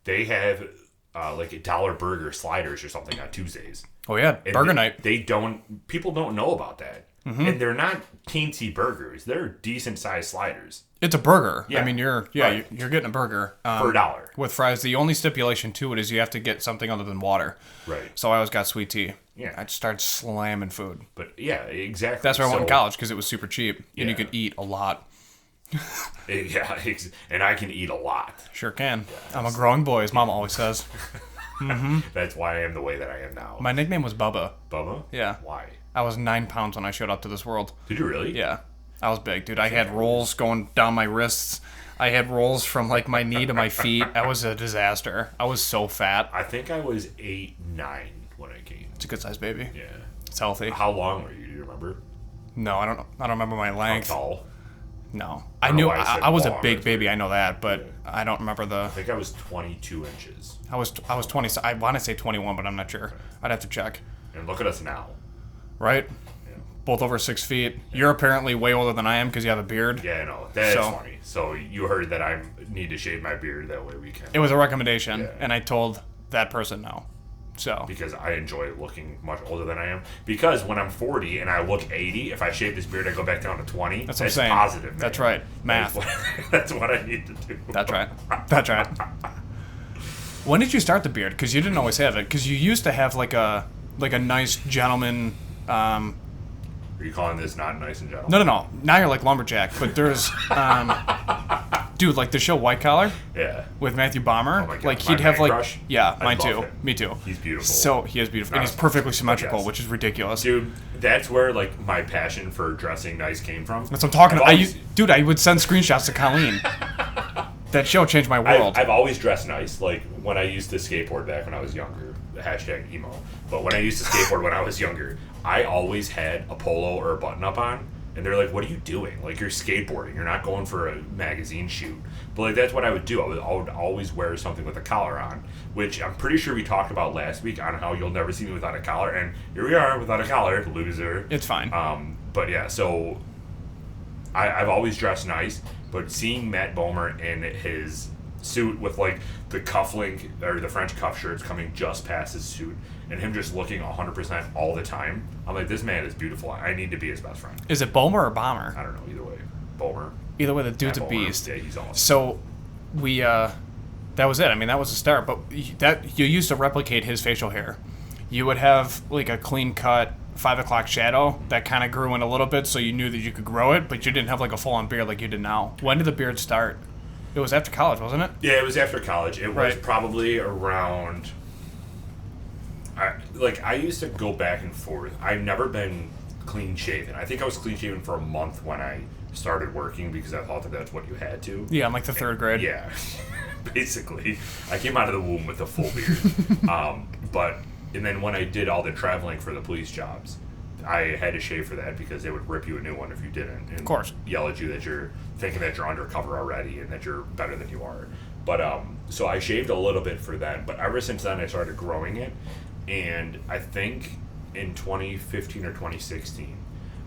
They have like $1 burger sliders or something on Tuesdays. Oh yeah, And burger night. People don't know about that. Mm-hmm. And they're not teensy burgers. They're decent sized sliders. It's a burger. Yeah. I mean, you're getting a burger For $1. with fries. The only stipulation to it is you have to get something other than water. Right. So I always got sweet tea. Yeah. I just started slamming food. But yeah, exactly. That's where I went in college because it was super cheap Yeah. and you could eat a lot. Yeah, and I can eat a lot. Sure can. I'm a growing boy, as Mom always says. That's why I am the way that I am now. My nickname was Bubba. Bubba? Yeah. Why? I was 9 pounds when I showed up to this world. Did you really? Yeah. I was big, dude. I had rolls going down my wrists. I had rolls from like my knee to my feet. I was a disaster. I was so fat. I think I was 8, 9 when I came. It's a good sized baby. Yeah. It's healthy. How long were you? Do you remember? No, I don't remember my How length. tall? No. I I don't know knew why I said I was a long. big baby, I know that, but I don't remember I think I was 22 inches. I was 20. I want to say 21, but I'm not sure. I'd have to check. And look at us now. Right? Yeah. Both over 6 feet. You're apparently way older than I am because you have a beard. Yeah, I know. That's So- funny. So you heard that I need to shave my beard, that way we can. It was a recommendation, Yeah. and I told that person no. So Because I enjoy looking much older than I am. Because when I'm 40 and I look 80, if I shave this beard, I go back down to 20. That's what I'm saying. Positive. Man. That's right. Math. That's what I need to do. That's right. That's right. When did you start the beard? Because you didn't always have it. Because you used to have like a nice gentleman. Are you calling this not nice and gentle? No. Now you're like lumberjack. But there's, dude, like the show White Collar Yeah. with Matthew Bomber. Oh my God. Like My he'd have man like, crush? yeah, I mine love too. him. Me too. He's beautiful. So he is beautiful, and Not he's as perfectly much, symmetrical, yes. which is ridiculous. Dude, that's where like my passion for dressing nice came from. That's what I'm talking I've about. always- I would send screenshots to Colleen. That show changed my world. I've always dressed nice. Like when I used to skateboard back when I was younger, hashtag emo. But when I used to skateboard when I was younger, I always had a polo or a button up on. And they're like, what are you doing? Like, you're skateboarding. You're not going for a magazine shoot. But, like, that's what I would do. I would always wear something with a collar on, which I'm pretty sure we talked about last week on how you'll never see me without a collar. And here we are without a collar. Loser. It's fine. But, yeah, so I've always dressed nice. But seeing Matt Bomer in his suit with, like, the cufflink or the French cuff shirts coming just past his suit and him just looking 100% all the time, I'm like, this man is beautiful. I need to be his best friend. Is it Bomer or Bomber? I don't know, either way. Bomer. Either way, the dude's a Matt Bomer. beast. Yeah, he's awesome. So we that was it. I mean, that was the start. But that you used to replicate his facial hair. You would have like a clean cut 5 o'clock shadow that kind of grew in a little bit, so you knew that you could grow it, but you didn't have like a full on beard like you did now. When did the beard start? It was after college, wasn't it? Yeah, it was after college. It was Right. probably around. I used to go back and forth. I've never been clean shaven. I think I was clean shaven for a month when I started working because I thought that that's what you had to. Yeah, in like the third grade. Yeah, basically. I came out of the womb with a full beard. And then when I did all the traveling for the police jobs, I had to shave for that because they would rip you a new one if you didn't. And Of course. yell at you that you're thinking that you're undercover already and that you're better than you are. But so I shaved a little bit for that. But ever since then, I started growing it. And I think in 2015 or 2016,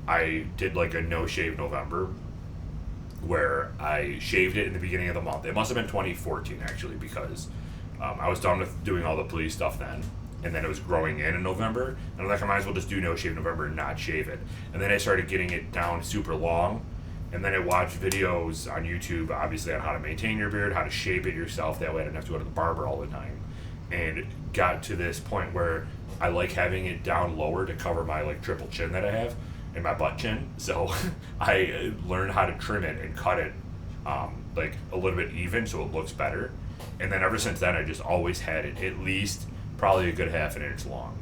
I did like a no-shave November where I shaved it in the beginning of the month. It must have been 2014, actually, because I was done with doing all the police stuff then. And then it was growing in November. And I'm like, I might as well just do no-shave November and not shave it. And then I started getting it down super long. And then I watched videos on YouTube, obviously, on how to maintain your beard, how to shape it yourself. That way I didn't have to go to the barber all the time. And got to this point where I like having it down lower to cover my like triple chin that I have and my butt chin. So I learned how to trim it and cut it like a little bit even so it looks better. And then ever since then, I just always had it at least probably a good half an inch long.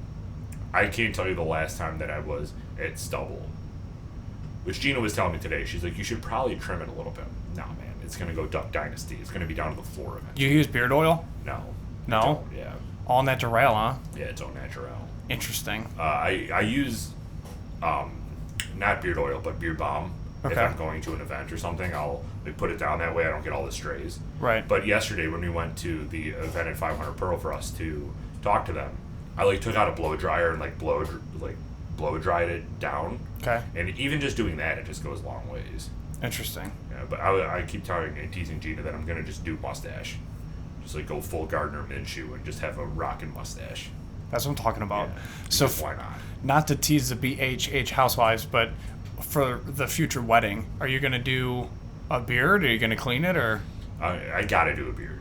I can't tell you the last time that I was at stubble. Which Gina was telling me today. She's like, you should probably trim it a little bit. Nah, man. It's gonna go Duck Dynasty. It's gonna be down to the floor of it. You use beard oil? No. No? I don't, yeah. All natural, huh? Yeah, it's all natural. Interesting. I use not beard oil, but beard balm. If Okay. I'm going to an event or something, I'll put it down that way I don't get all the strays. Right. But yesterday when we went to the event at 500 Pearl for us to talk to them, I took out a blow dryer and blow dried it down. Okay. And even just doing that, it just goes long ways. Interesting. Yeah, but I keep teasing Gina that I'm gonna just do mustache, just go full Gardner Minshew and just have a rockin' mustache. That's what I'm talking about. Yeah, So why not? Not to tease the BHH housewives, but for the future wedding, are you going to do a beard? Are you going to clean it, or? I gotta do a beard.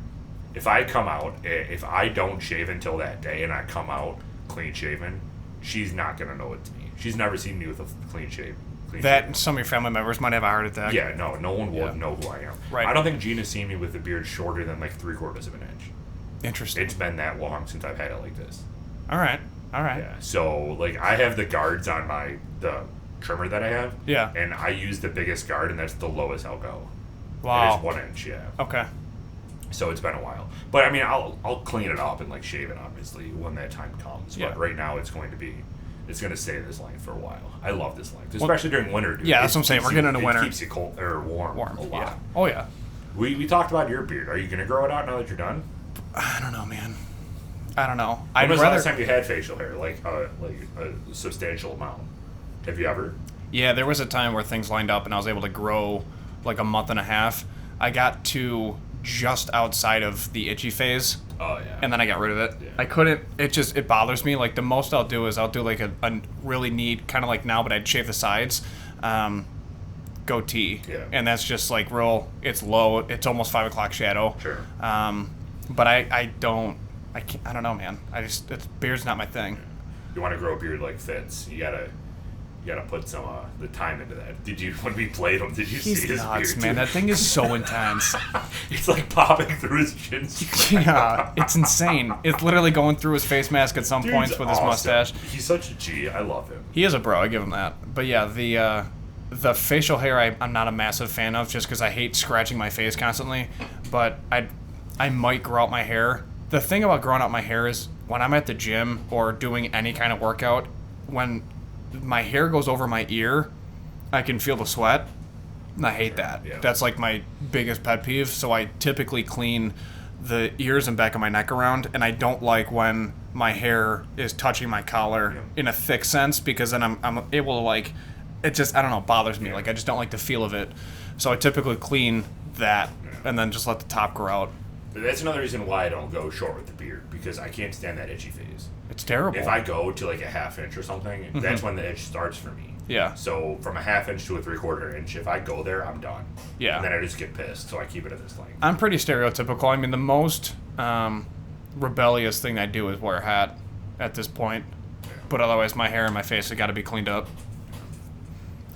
If I come out, if I don't shave until that day and I come out clean shaven, she's not gonna know it's me. She's never seen me with a clean shave. That some of your family members might have a heart attack. Yeah, no one will know who I am. Right. I don't think Gina's seen me with a beard shorter than 3/4 of an inch. Interesting. It's been that long since I've had it like this. All right. Yeah. So I have the guards on the trimmer that I have. Yeah. And I use the biggest guard, and that's the lowest I'll go. Wow. It is 1 inch. Yeah. Okay. So it's been a while, but I mean, I'll clean it up and shave it obviously when that time comes. Yeah. But right now it's going to stay this length for a while. I love this length, especially during winter. Dude. Yeah, that's what I'm saying. We're getting into winter. It keeps you cold or warm a lot. Yeah. Oh yeah. We talked about your beard. Are you gonna grow it out now that you're done? I don't know, man. I don't know. When was the last time you had facial hair, a substantial amount? Have you ever? Yeah, there was a time where things lined up and I was able to grow a month and a half. I got to just outside of the itchy phase. Oh yeah. And then I got rid of it. Yeah. I couldn't. It bothers me. The most I'll do is I'll do a really neat kind of like now, but I'd shave the sides, goatee. Yeah. And that's just real. It's low. It's almost 5 o'clock shadow. Sure. But I don't. I can't. I don't know, man. Beard's not my thing. You want to grow a beard like Fitz? You gotta put some the time into that. When we played him, did you see his nuts, beard? man. Dude? That thing is so intense. It's popping through his chin. Yeah, it's insane. It's literally going through his face mask at some Dude's points with his awesome. mustache. He's such a G. I love him. He is a bro. I give him that. But yeah, the facial hair I'm not a massive fan of just because I hate scratching my face constantly. But I might grow out my hair. The thing about growing out my hair is when I'm at the gym or doing any kind of workout, when my hair goes over my ear, I can feel the sweat. And I hate that. Yeah. That's my biggest pet peeve. So I typically clean the ears and back of my neck around, and I don't like when my hair is touching my collar in a thick sense because then I'm able to it just, I don't know, bothers me. I just don't like the feel of it. So I typically clean that and then just let the top grow out. But that's another reason why I don't go short with the beard, because I can't stand that itchy phase. It's terrible. If I go to a half inch or something, that's when the itch starts for me. Yeah. So from a half inch to a 3/4 inch, if I go there, I'm done. Yeah. And then I just get pissed, so I keep it at this length. I'm pretty stereotypical. I mean, the most rebellious thing I do is wear a hat at this point. Yeah. But otherwise, my hair and my face have got to be cleaned up.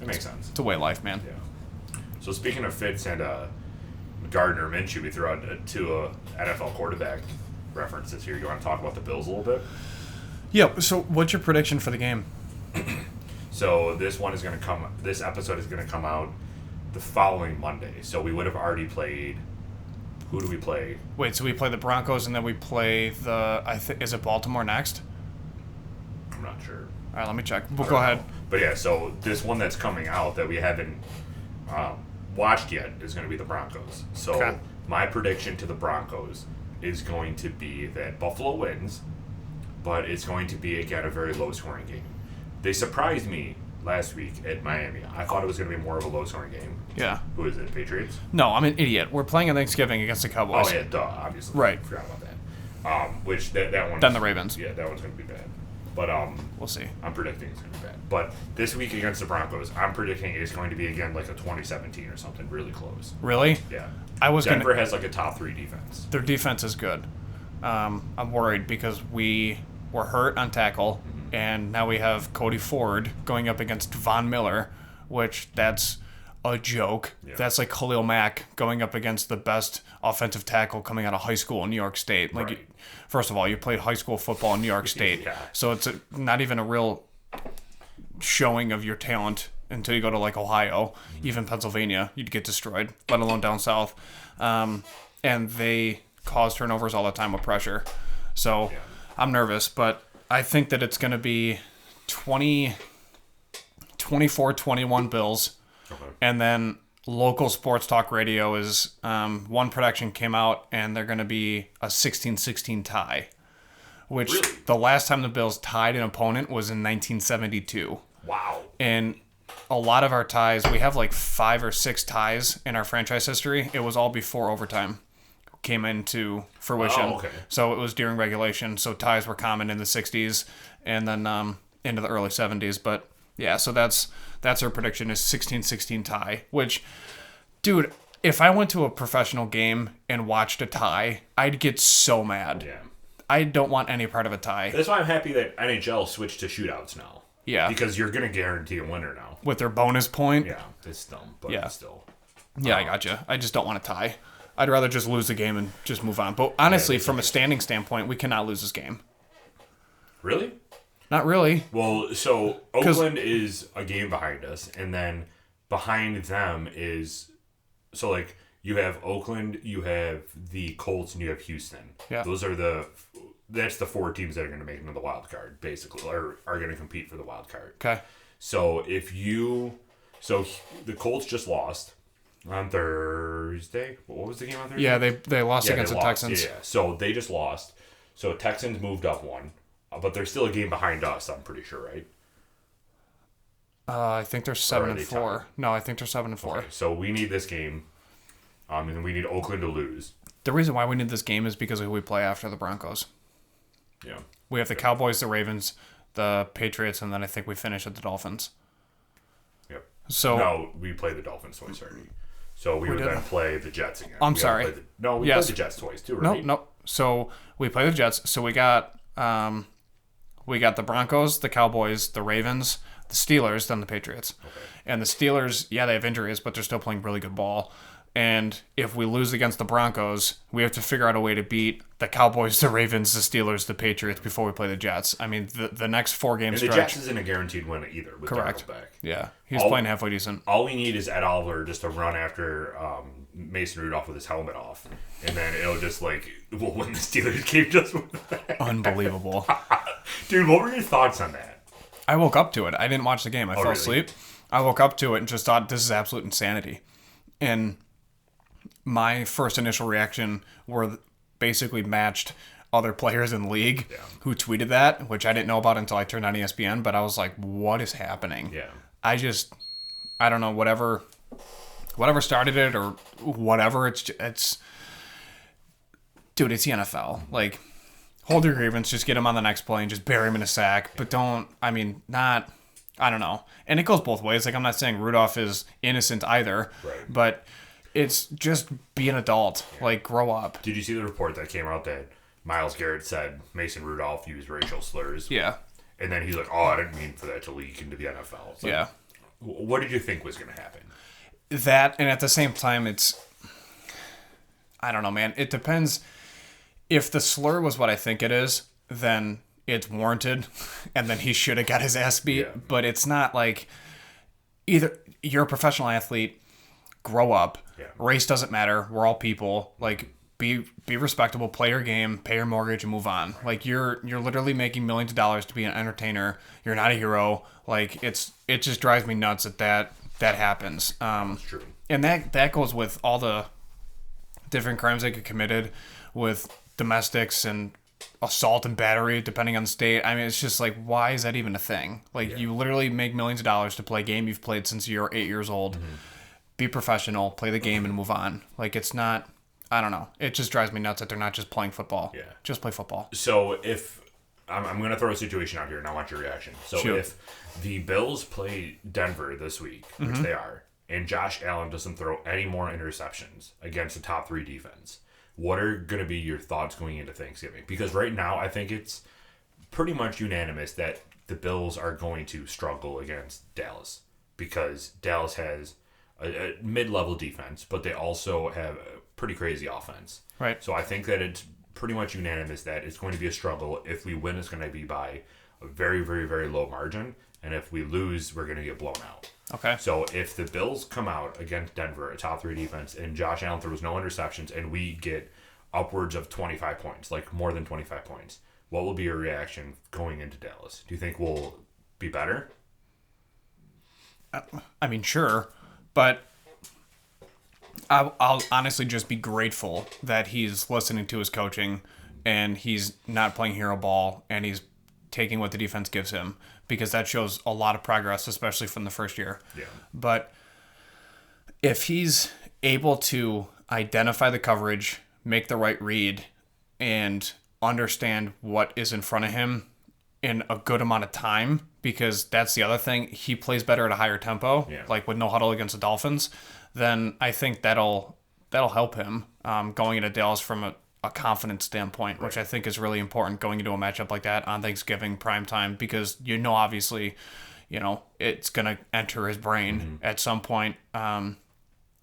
It makes sense. It's a way of life, man. Yeah. So speaking of Fitz and Gardner Minshew, we threw out two NFL quarterback references here. You want to talk about the Bills a little bit? Yeah. So what's your prediction for the game? So this episode is going to come out the following Monday. So we would have already played. Who do we play? Wait, so we play the Broncos and then we play is it Baltimore next? I'm not sure. All right, let me check. Well, go ahead. But yeah, so this one that's coming out that we haven't watched yet is going to be the Broncos. So Okay. My prediction to the Broncos is going to be that Buffalo wins, but it's going to be, again, a very low-scoring game. They surprised me last week at Miami. I thought it was going to be more of a low-scoring game. Yeah. Who is it, Patriots? No, I'm an idiot. We're playing on Thanksgiving against the Cowboys. Oh, yeah, duh, obviously. Right. I forgot about that. Which, that one... Then the Ravens. Yeah, that one's going to be bad. But we'll see. I'm predicting it's going to be bad. But this week against the Broncos, I'm predicting it's going to be, again, like a 2017 or something, really close. Really? Yeah. Denver Denver has a top 3 defense. Their defense is good. I'm worried because we were hurt on tackle, and now we have Cody Ford going up against Von Miller, which that's a joke. Yeah. That's like Khalil Mack going up against the best offensive tackle coming out of high school in New York State. Right. First of all, you played high school football in New York State, Yeah. so it's not even a real showing of your talent until you go to like Ohio, even Pennsylvania, you'd get destroyed, let alone down south. And they cause turnovers all the time with pressure. So I'm nervous, but I think that it's going to be 24-21 Bills. Okay. And then local sports talk radio is one prediction came out, and they're going to be a 16-16 tie, which the last time the Bills tied an opponent was in 1972. Wow. And a lot of our ties, we have like 5 or 6 ties in our franchise history. It was all before overtime came into fruition. Oh, okay. So it was during regulation. So ties were common in the 60s and then into the early 70s. But yeah, so that's our prediction is 16-16 tie, which, dude, if I went to a professional game and watched a tie, I'd get so mad. Yeah. I don't want any part of a tie. That's why I'm happy that NHL switched to shootouts now. Yeah. Because you're going to guarantee a winner now. With their bonus point. Yeah, it's dumb, but still. Yeah, I gotcha. I just don't want to tie. I'd rather just lose the game and just move on. But honestly, from a standing standpoint, we cannot lose this game. Really? Not really. Well, so Oakland is a game behind us, and then behind them is... So, like, you have Oakland, you have the Colts, and you have Houston. Yeah. Those are that's the 4 teams that are going to make it into the wild card, basically, or are going to compete for the wild card. Okay. So, So, the Colts just lost on Thursday. What was the game on Thursday? Yeah, they lost against the Texans. Yeah, so they just lost. So, Texans moved up 1. But they're still a game behind us, I'm pretty sure, right? I think they're 7-4. No, I think they're 7-4. Okay, so we need this game. And we need Oakland to lose. The reason why we need this game is because of who we play after the Broncos. Yeah. We have the Cowboys, the Ravens, the Patriots, and then I think we finish at the Dolphins. Yep. So no, we play the Dolphins twice already. So we would then play the Jets again. I'm sorry. We played the Jets twice too, right? Nope. So we play the Jets. So we got the Broncos, the Cowboys, the Ravens, the Steelers, then the Patriots. Okay. And the Steelers, they have injuries, but they're still playing really good ball. And if we lose against the Broncos, we have to figure out a way to beat the Cowboys, the Ravens, the Steelers, the Patriots before we play the Jets. I mean, the next 4 game stretch. And the Jets isn't a guaranteed win either. With Correct. Back. Yeah, he's playing halfway decent. All we need is Ed Oliver just to run after Mason Rudolph with his helmet off, and then it'll just we'll win the Steelers game just with that. Unbelievable. Dude, what were your thoughts on that? I woke up to it. I didn't watch the game. I fell asleep. I woke up to it and just thought, this is absolute insanity. And my first initial reaction were basically matched other players in the league who tweeted that, which I didn't know about until I turned on ESPN, but I was like, what is happening? Yeah. I don't know, whatever started it or whatever, it's dude, it's the NFL. Like, hold your grievance, just get him on the next play and just bury him in a sack, but I don't know. And it goes both ways. Like, I'm not saying Rudolph is innocent either, but it's just be an adult. Yeah. Like, grow up. Did you see the report that came out that Myles Garrett said Mason Rudolph used racial slurs? Yeah. And then he's like, I didn't mean for that to leak into the NFL. So what did you think was going to happen? That, and at the same time, I don't know, man. It depends. If the slur was what I think it is, then it's warranted, and then he should have got his ass beat. Yeah. But it's not like either you're a professional athlete, grow up. Yeah. Race doesn't matter. We're all people. Like, be respectable, play your game, pay your mortgage, and move on. Right. Like, you're literally making millions of dollars to be an entertainer. You're not a hero. Like, it just drives me nuts that happens. That's true. And that goes with all the different crimes that get committed with domestics and assault and battery, depending on the state. I mean, it's just like, why is that even a thing? Like, you literally make millions of dollars to play a game you've played since you're 8 years old. Mm-hmm. Be professional, play the game, and move on. Like, it's not, I don't know. It just drives me nuts that they're not just playing football. Yeah. Just play football. So if, I'm going to throw a situation out here, and I want your reaction. So if the Bills play Denver this week, which they are, and Josh Allen doesn't throw any more interceptions against the top 3 defense, what are going to be your thoughts going into Thanksgiving? Because right now, I think it's pretty much unanimous that the Bills are going to struggle against Dallas, because Dallas has a mid-level defense, but they also have a pretty crazy offense. Right. So I think that it's pretty much unanimous that it's going to be a struggle. If we win, it's going to be by a very, very, very low margin, and if we lose, we're going to get blown out. Okay. So if the Bills come out against Denver, a top 3 defense, and Josh Allen throws no interceptions, and we get upwards of 25 points, like more than 25 points, what will be your reaction going into Dallas? Do you think we'll be better? I mean, sure, but I'll honestly just be grateful that he's listening to his coaching and he's not playing hero ball and he's taking what the defense gives him, because that shows a lot of progress, especially from the first year. Yeah. But if he's able to identify the coverage, make the right read, and understand what is in front of him in a good amount of time, because that's the other thing, he plays better at a higher tempo, like with no huddle against the Dolphins, then I think that'll help him going into Dallas from a confidence standpoint, which I think is really important going into a matchup like that on Thanksgiving primetime, because obviously, it's going to enter his brain at some point, and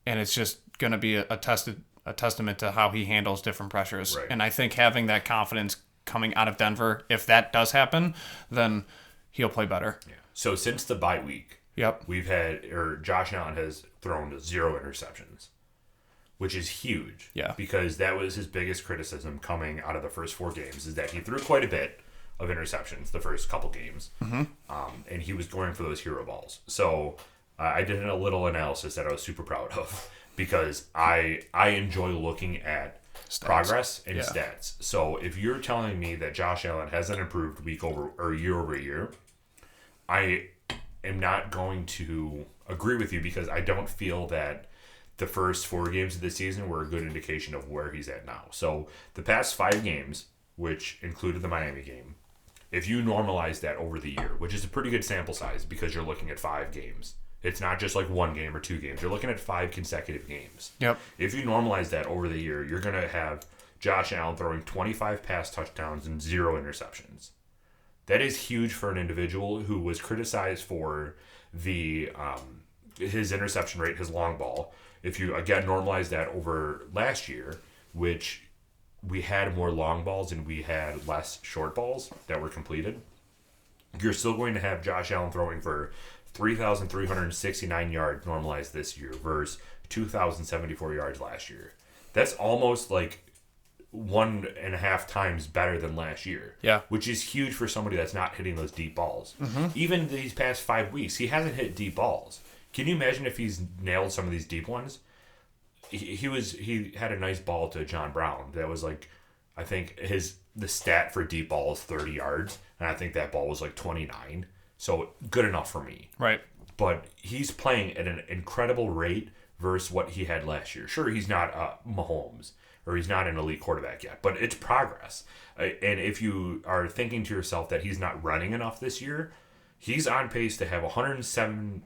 it's just going to be a testament to how he handles different pressures. Right. And I think having that confidence coming out of Denver, if that does happen, then he'll play better. Yeah. So since the bye week, Yep. Josh Allen has thrown 0 interceptions, which is huge. Yeah. Because that was his biggest criticism coming out of the first 4 games, is that he threw quite a bit of interceptions the first couple games, and he was going for those hero balls. So I did a little analysis that I was super proud of, because I enjoy looking at progress and stats. So if you're telling me that Josh Allen hasn't improved year over year, I am not going to agree with you, because I don't feel that the first 4 games of the season were a good indication of where he's at now. So the past 5 games, which included the Miami game, if you normalize that over the year, which is a pretty good sample size because you're looking at 5 games. It's not just like 1 game or 2 games. You're looking at 5 consecutive games. Yep. If you normalize that over the year, you're going to have Josh Allen throwing 25 pass touchdowns and 0 interceptions. That is huge for an individual who was criticized for his interception rate, his long ball. If you, again, normalize that over last year, which we had more long balls and we had less short balls that were completed, you're still going to have Josh Allen throwing for 3,369 yards normalized this year versus 2,074 yards last year. That's almost like 1.5 times better than last year. Yeah. Which is huge for somebody that's not hitting those deep balls. Even these past 5 weeks, he hasn't hit deep balls. Can you imagine if he's nailed some of these deep ones? He had a nice ball to John Brown that was like, I think the stat for deep ball is 30 yards, and I think that ball was like 29. So good enough for me. Right. But he's playing at an incredible rate versus what he had last year. Sure, he's not Mahomes, or he's not an elite quarterback yet, but it's progress. And if you are thinking to yourself that he's not running enough this year, he's on pace to have 107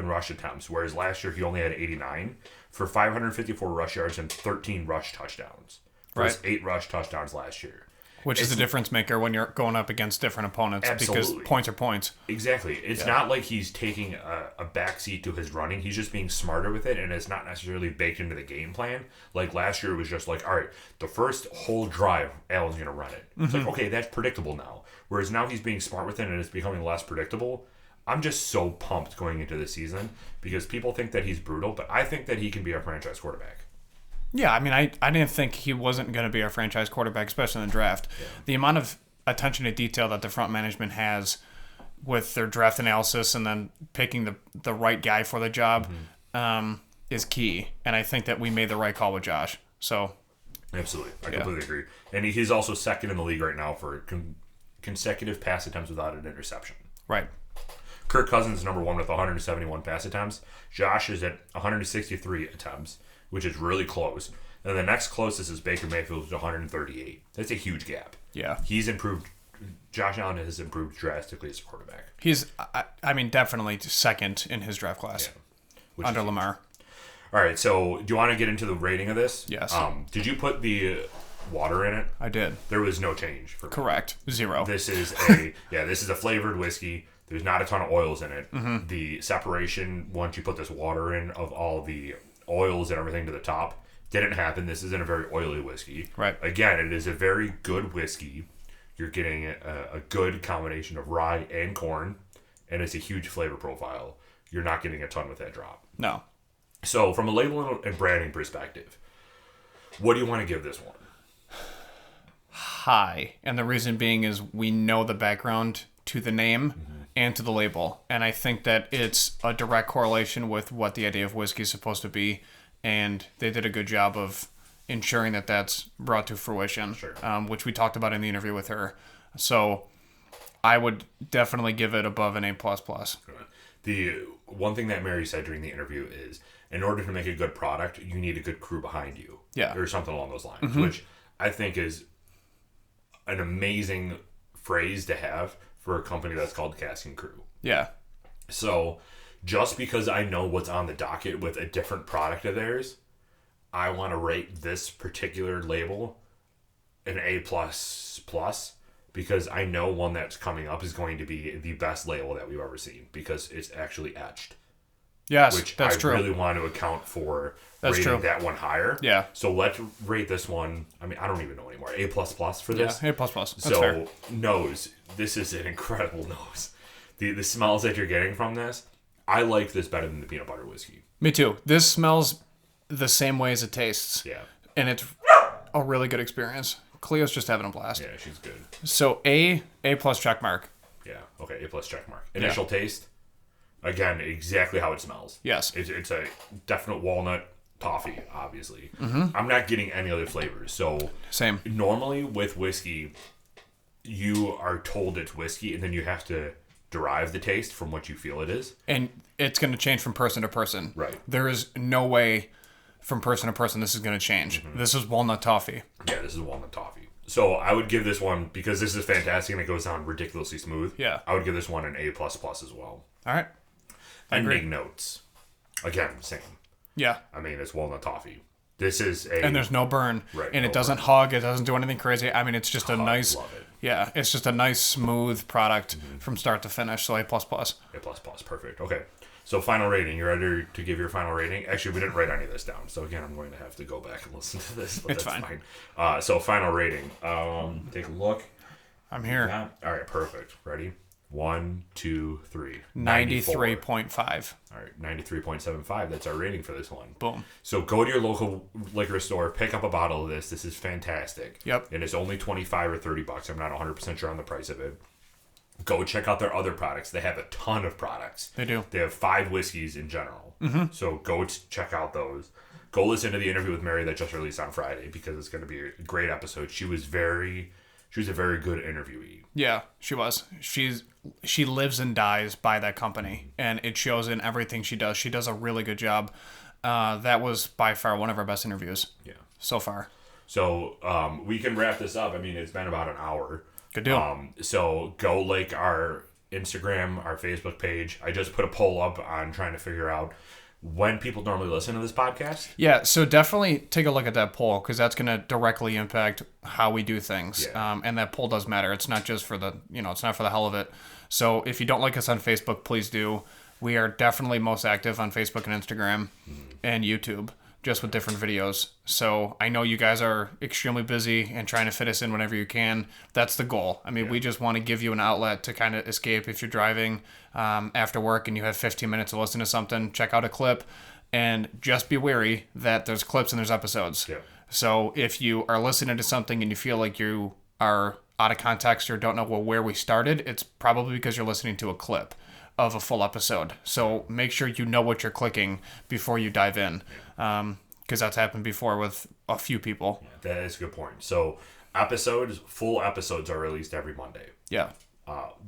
rush attempts, whereas last year he only had 89, for 554 rush yards and 13 rush touchdowns. Versus 8 rush touchdowns last year. Which is a difference maker when you're going up against different opponents. Absolutely. Because points are points. Exactly. It's not like he's taking a backseat to his running. He's just being smarter with it, and it's not necessarily baked into the game plan. Like last year, it was just like, all right, the first whole drive, Allen's going to run it. It's like, okay, that's predictable now. Whereas now he's being smart with it, and it's becoming less predictable. I'm just so pumped going into the season because people think that he's brutal, but I think that he can be a franchise quarterback. Yeah, I mean, I didn't think he wasn't going to be our franchise quarterback, especially in the draft. Yeah. The amount of attention to detail that the front management has with their draft analysis and then picking the right guy for the job is key. And I think that we made the right call with Josh. So, absolutely. I completely agree. And he's also second in the league right now for consecutive pass attempts without an interception. Right. Kirk Cousins is number 1 with 171 pass attempts. Josh is at 163 attempts, which is really close. And the next closest is Baker Mayfield with 138. That's a huge gap. Yeah. He's improved. Josh Allen has improved drastically as a quarterback. He's, I mean, definitely second in his draft class under Lamar. All right, so do you want to get into the rating of this? Yes. Did you put the water in it? I did. There was no change for me. Correct. 0. This is a flavored whiskey. There's not a ton of oils in it. Mm-hmm. The separation, once you put this water in, of all the oils and everything to the top, didn't happen. This isn't a very oily whiskey. Right. Again, it is a very good whiskey. You're getting a good combination of rye and corn, and it's a huge flavor profile. you're not getting a ton with that drop. No. So from a label and branding perspective, what do you want to give this one? High. And the reason being is we know the background to the name and to the label. And I think that it's a direct correlation with what the idea of whiskey is supposed to be. And they did a good job of ensuring that that's brought to fruition, Sure. Which we talked about in the interview with her. So I would definitely give it above an A++. The one thing that Mary said during the interview is, in order to make a good product, you need a good crew behind you. Yeah. Or something along those lines, which I think is an amazing phrase to have for a company that's called Cask and Crew. Yeah. So just because I know what's on the docket with a different product of theirs, I want to rate this particular label an A++, because I know one that's coming up is going to be the best label that we've ever seen, because it's actually etched. Yes, Which that's I true. really want to account for That's rating true. that one higher. Yeah. So let's rate this one. I mean, I don't even know anymore. A++ for this. Yeah, A++. That's So fair. nose. This is an incredible nose. The smells that you're getting from this, I like this better than the peanut butter whiskey. Me too. This smells the same way as it tastes. Yeah. And it's a really good experience. Cleo's just having a blast. Yeah, she's good. So A+ check mark. Yeah. Okay. A+ check mark. Initial taste. Again, exactly how it smells. Yes. It's a definite walnut toffee, obviously. I'm not getting any other flavors. So Same. normally with whiskey, you are told it's whiskey, and then you have to derive the taste from what you feel it is. And it's going to change from person to person. Right. There is no way from person to person this is going to change. This is walnut toffee. Yeah, this is walnut toffee. So I would give this one, because this is fantastic and it goes down ridiculously smooth. Yeah. I would give this one an A++ as well. All right. I agree. Ending notes. Again, same. Yeah. I mean, it's walnut toffee. This is a... And there's no burn. Right, And no it doesn't hug. It doesn't do anything crazy. I mean, it's just a nice... love it. Yeah. It's just a nice, smooth product from start to finish. So A++. A++, perfect. Okay. So final rating. You ready to give your final rating? Actually, we didn't write any of this down. So again, I'm going to have to go back and listen to this. But It's that's fine. So final rating. Take a look. I'm here. Yeah. All right, perfect. Ready? 1, 2, 3. 93.5. All right, 93.75. That's our rating for this one. Boom. So go to your local liquor store, pick up a bottle of this. This is fantastic. Yep. And it's only $25 or $30. I'm not 100% sure on the price of it. Go check out their other products. They have a ton of products. They do. They have 5 whiskeys in general. So go check out those. Go listen to the interview with Mary that just released on Friday, because it's going to be a great episode. She was a very good interviewee. Yeah, she was. She lives and dies by that company, and it shows in everything she does. She does a really good job. That was by far one of our best interviews. Yeah. So far. So we can wrap this up. I mean, it's been about an hour. Good deal. So go like our Instagram, our Facebook page. I just put a poll up on trying to figure out when people normally listen to this podcast. Yeah, so definitely take a look at that poll, because that's going to directly impact how we do things. Yeah. And that poll does matter. It's not just for it's not for the hell of it. So if you don't like us on Facebook, please do. We are definitely most active on Facebook and Instagram and YouTube, just with different videos. So I know you guys are extremely busy and trying to fit us in whenever you can. That's the goal. I mean, we just want to give you an outlet to kind of escape if you're driving after work and you have 15 minutes to listen to something. Check out a clip, and just be wary that there's clips and there's episodes. Yeah. So if you are listening to something and you feel like you are out of context or don't know where we started, it's probably because you're listening to a clip of a full episode. So make sure you know what you're clicking before you dive in, because that's happened before with a few people. Yeah, that is a good point. So full episodes are released every Monday. Yeah.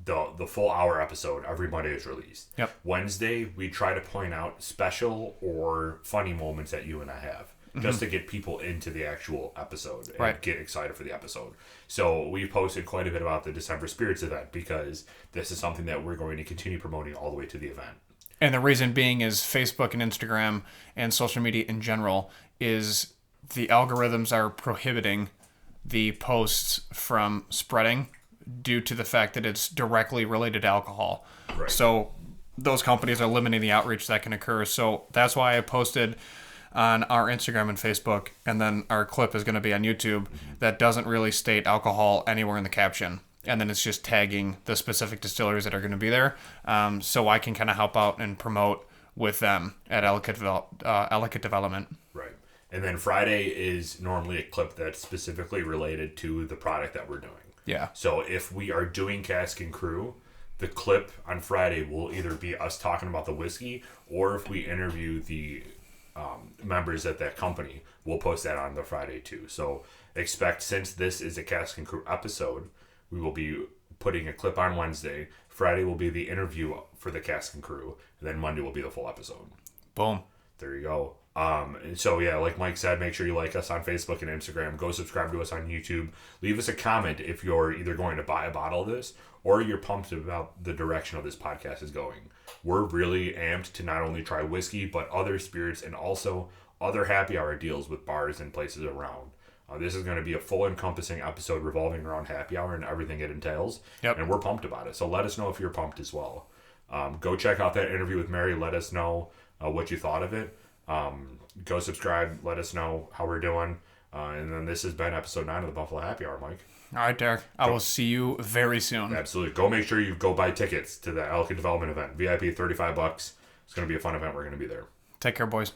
The full hour episode every Monday is released. Yep. Wednesday, we try to point out special or funny moments that you and I have, just to get people into the actual episode and get excited for the episode. So we posted quite a bit about the December Spirits event, because this is something that we're going to continue promoting all the way to the event. And the reason being is Facebook and Instagram and social media in general is the algorithms are prohibiting the posts from spreading due to the fact that it's directly related to alcohol. Right. So those companies are limiting the outreach that can occur. So that's why I posted on our Instagram and Facebook, and then our clip is going to be on YouTube, that doesn't really state alcohol anywhere in the caption. and then it's just tagging the specific distilleries that are going to be there, so I can kind of help out and promote with them at Ellicott Development. Right. And then Friday is normally a clip that's specifically related to the product that we're doing. Yeah. So if we are doing Cask and Crew, the clip on Friday will either be us talking about the whiskey, or if we interview the members at that company, we'll post that on the Friday too. So expect, since this is a Cask and Crew episode, we will be putting a clip on Wednesday. Friday will be the interview for the Cask and Crew, and then Monday will be the full episode. Boom. There you go. And so yeah, like Mike said, make sure you like us on Facebook and Instagram. Go subscribe to us on YouTube. Leave us a comment if you're either going to buy a bottle of this or you're pumped about the direction of this podcast is going. We're really amped to not only try whiskey, but other spirits and also other happy hour deals with bars and places around. This is going to be a full encompassing episode revolving around happy hour and everything it entails. Yep. And we're pumped about it. So let us know if you're pumped as well. Go check out that interview with Mary. Let us know what you thought of it. Go subscribe. Let us know how we're doing. And then this has been episode 9 of the Buffalo Happy Hour, Mike. All right, Derek. I will see you very soon. Absolutely. Go make sure you go buy tickets to the Ellicott Development event. VIP $35. It's going to be a fun event. We're going to be there. Take care, boys.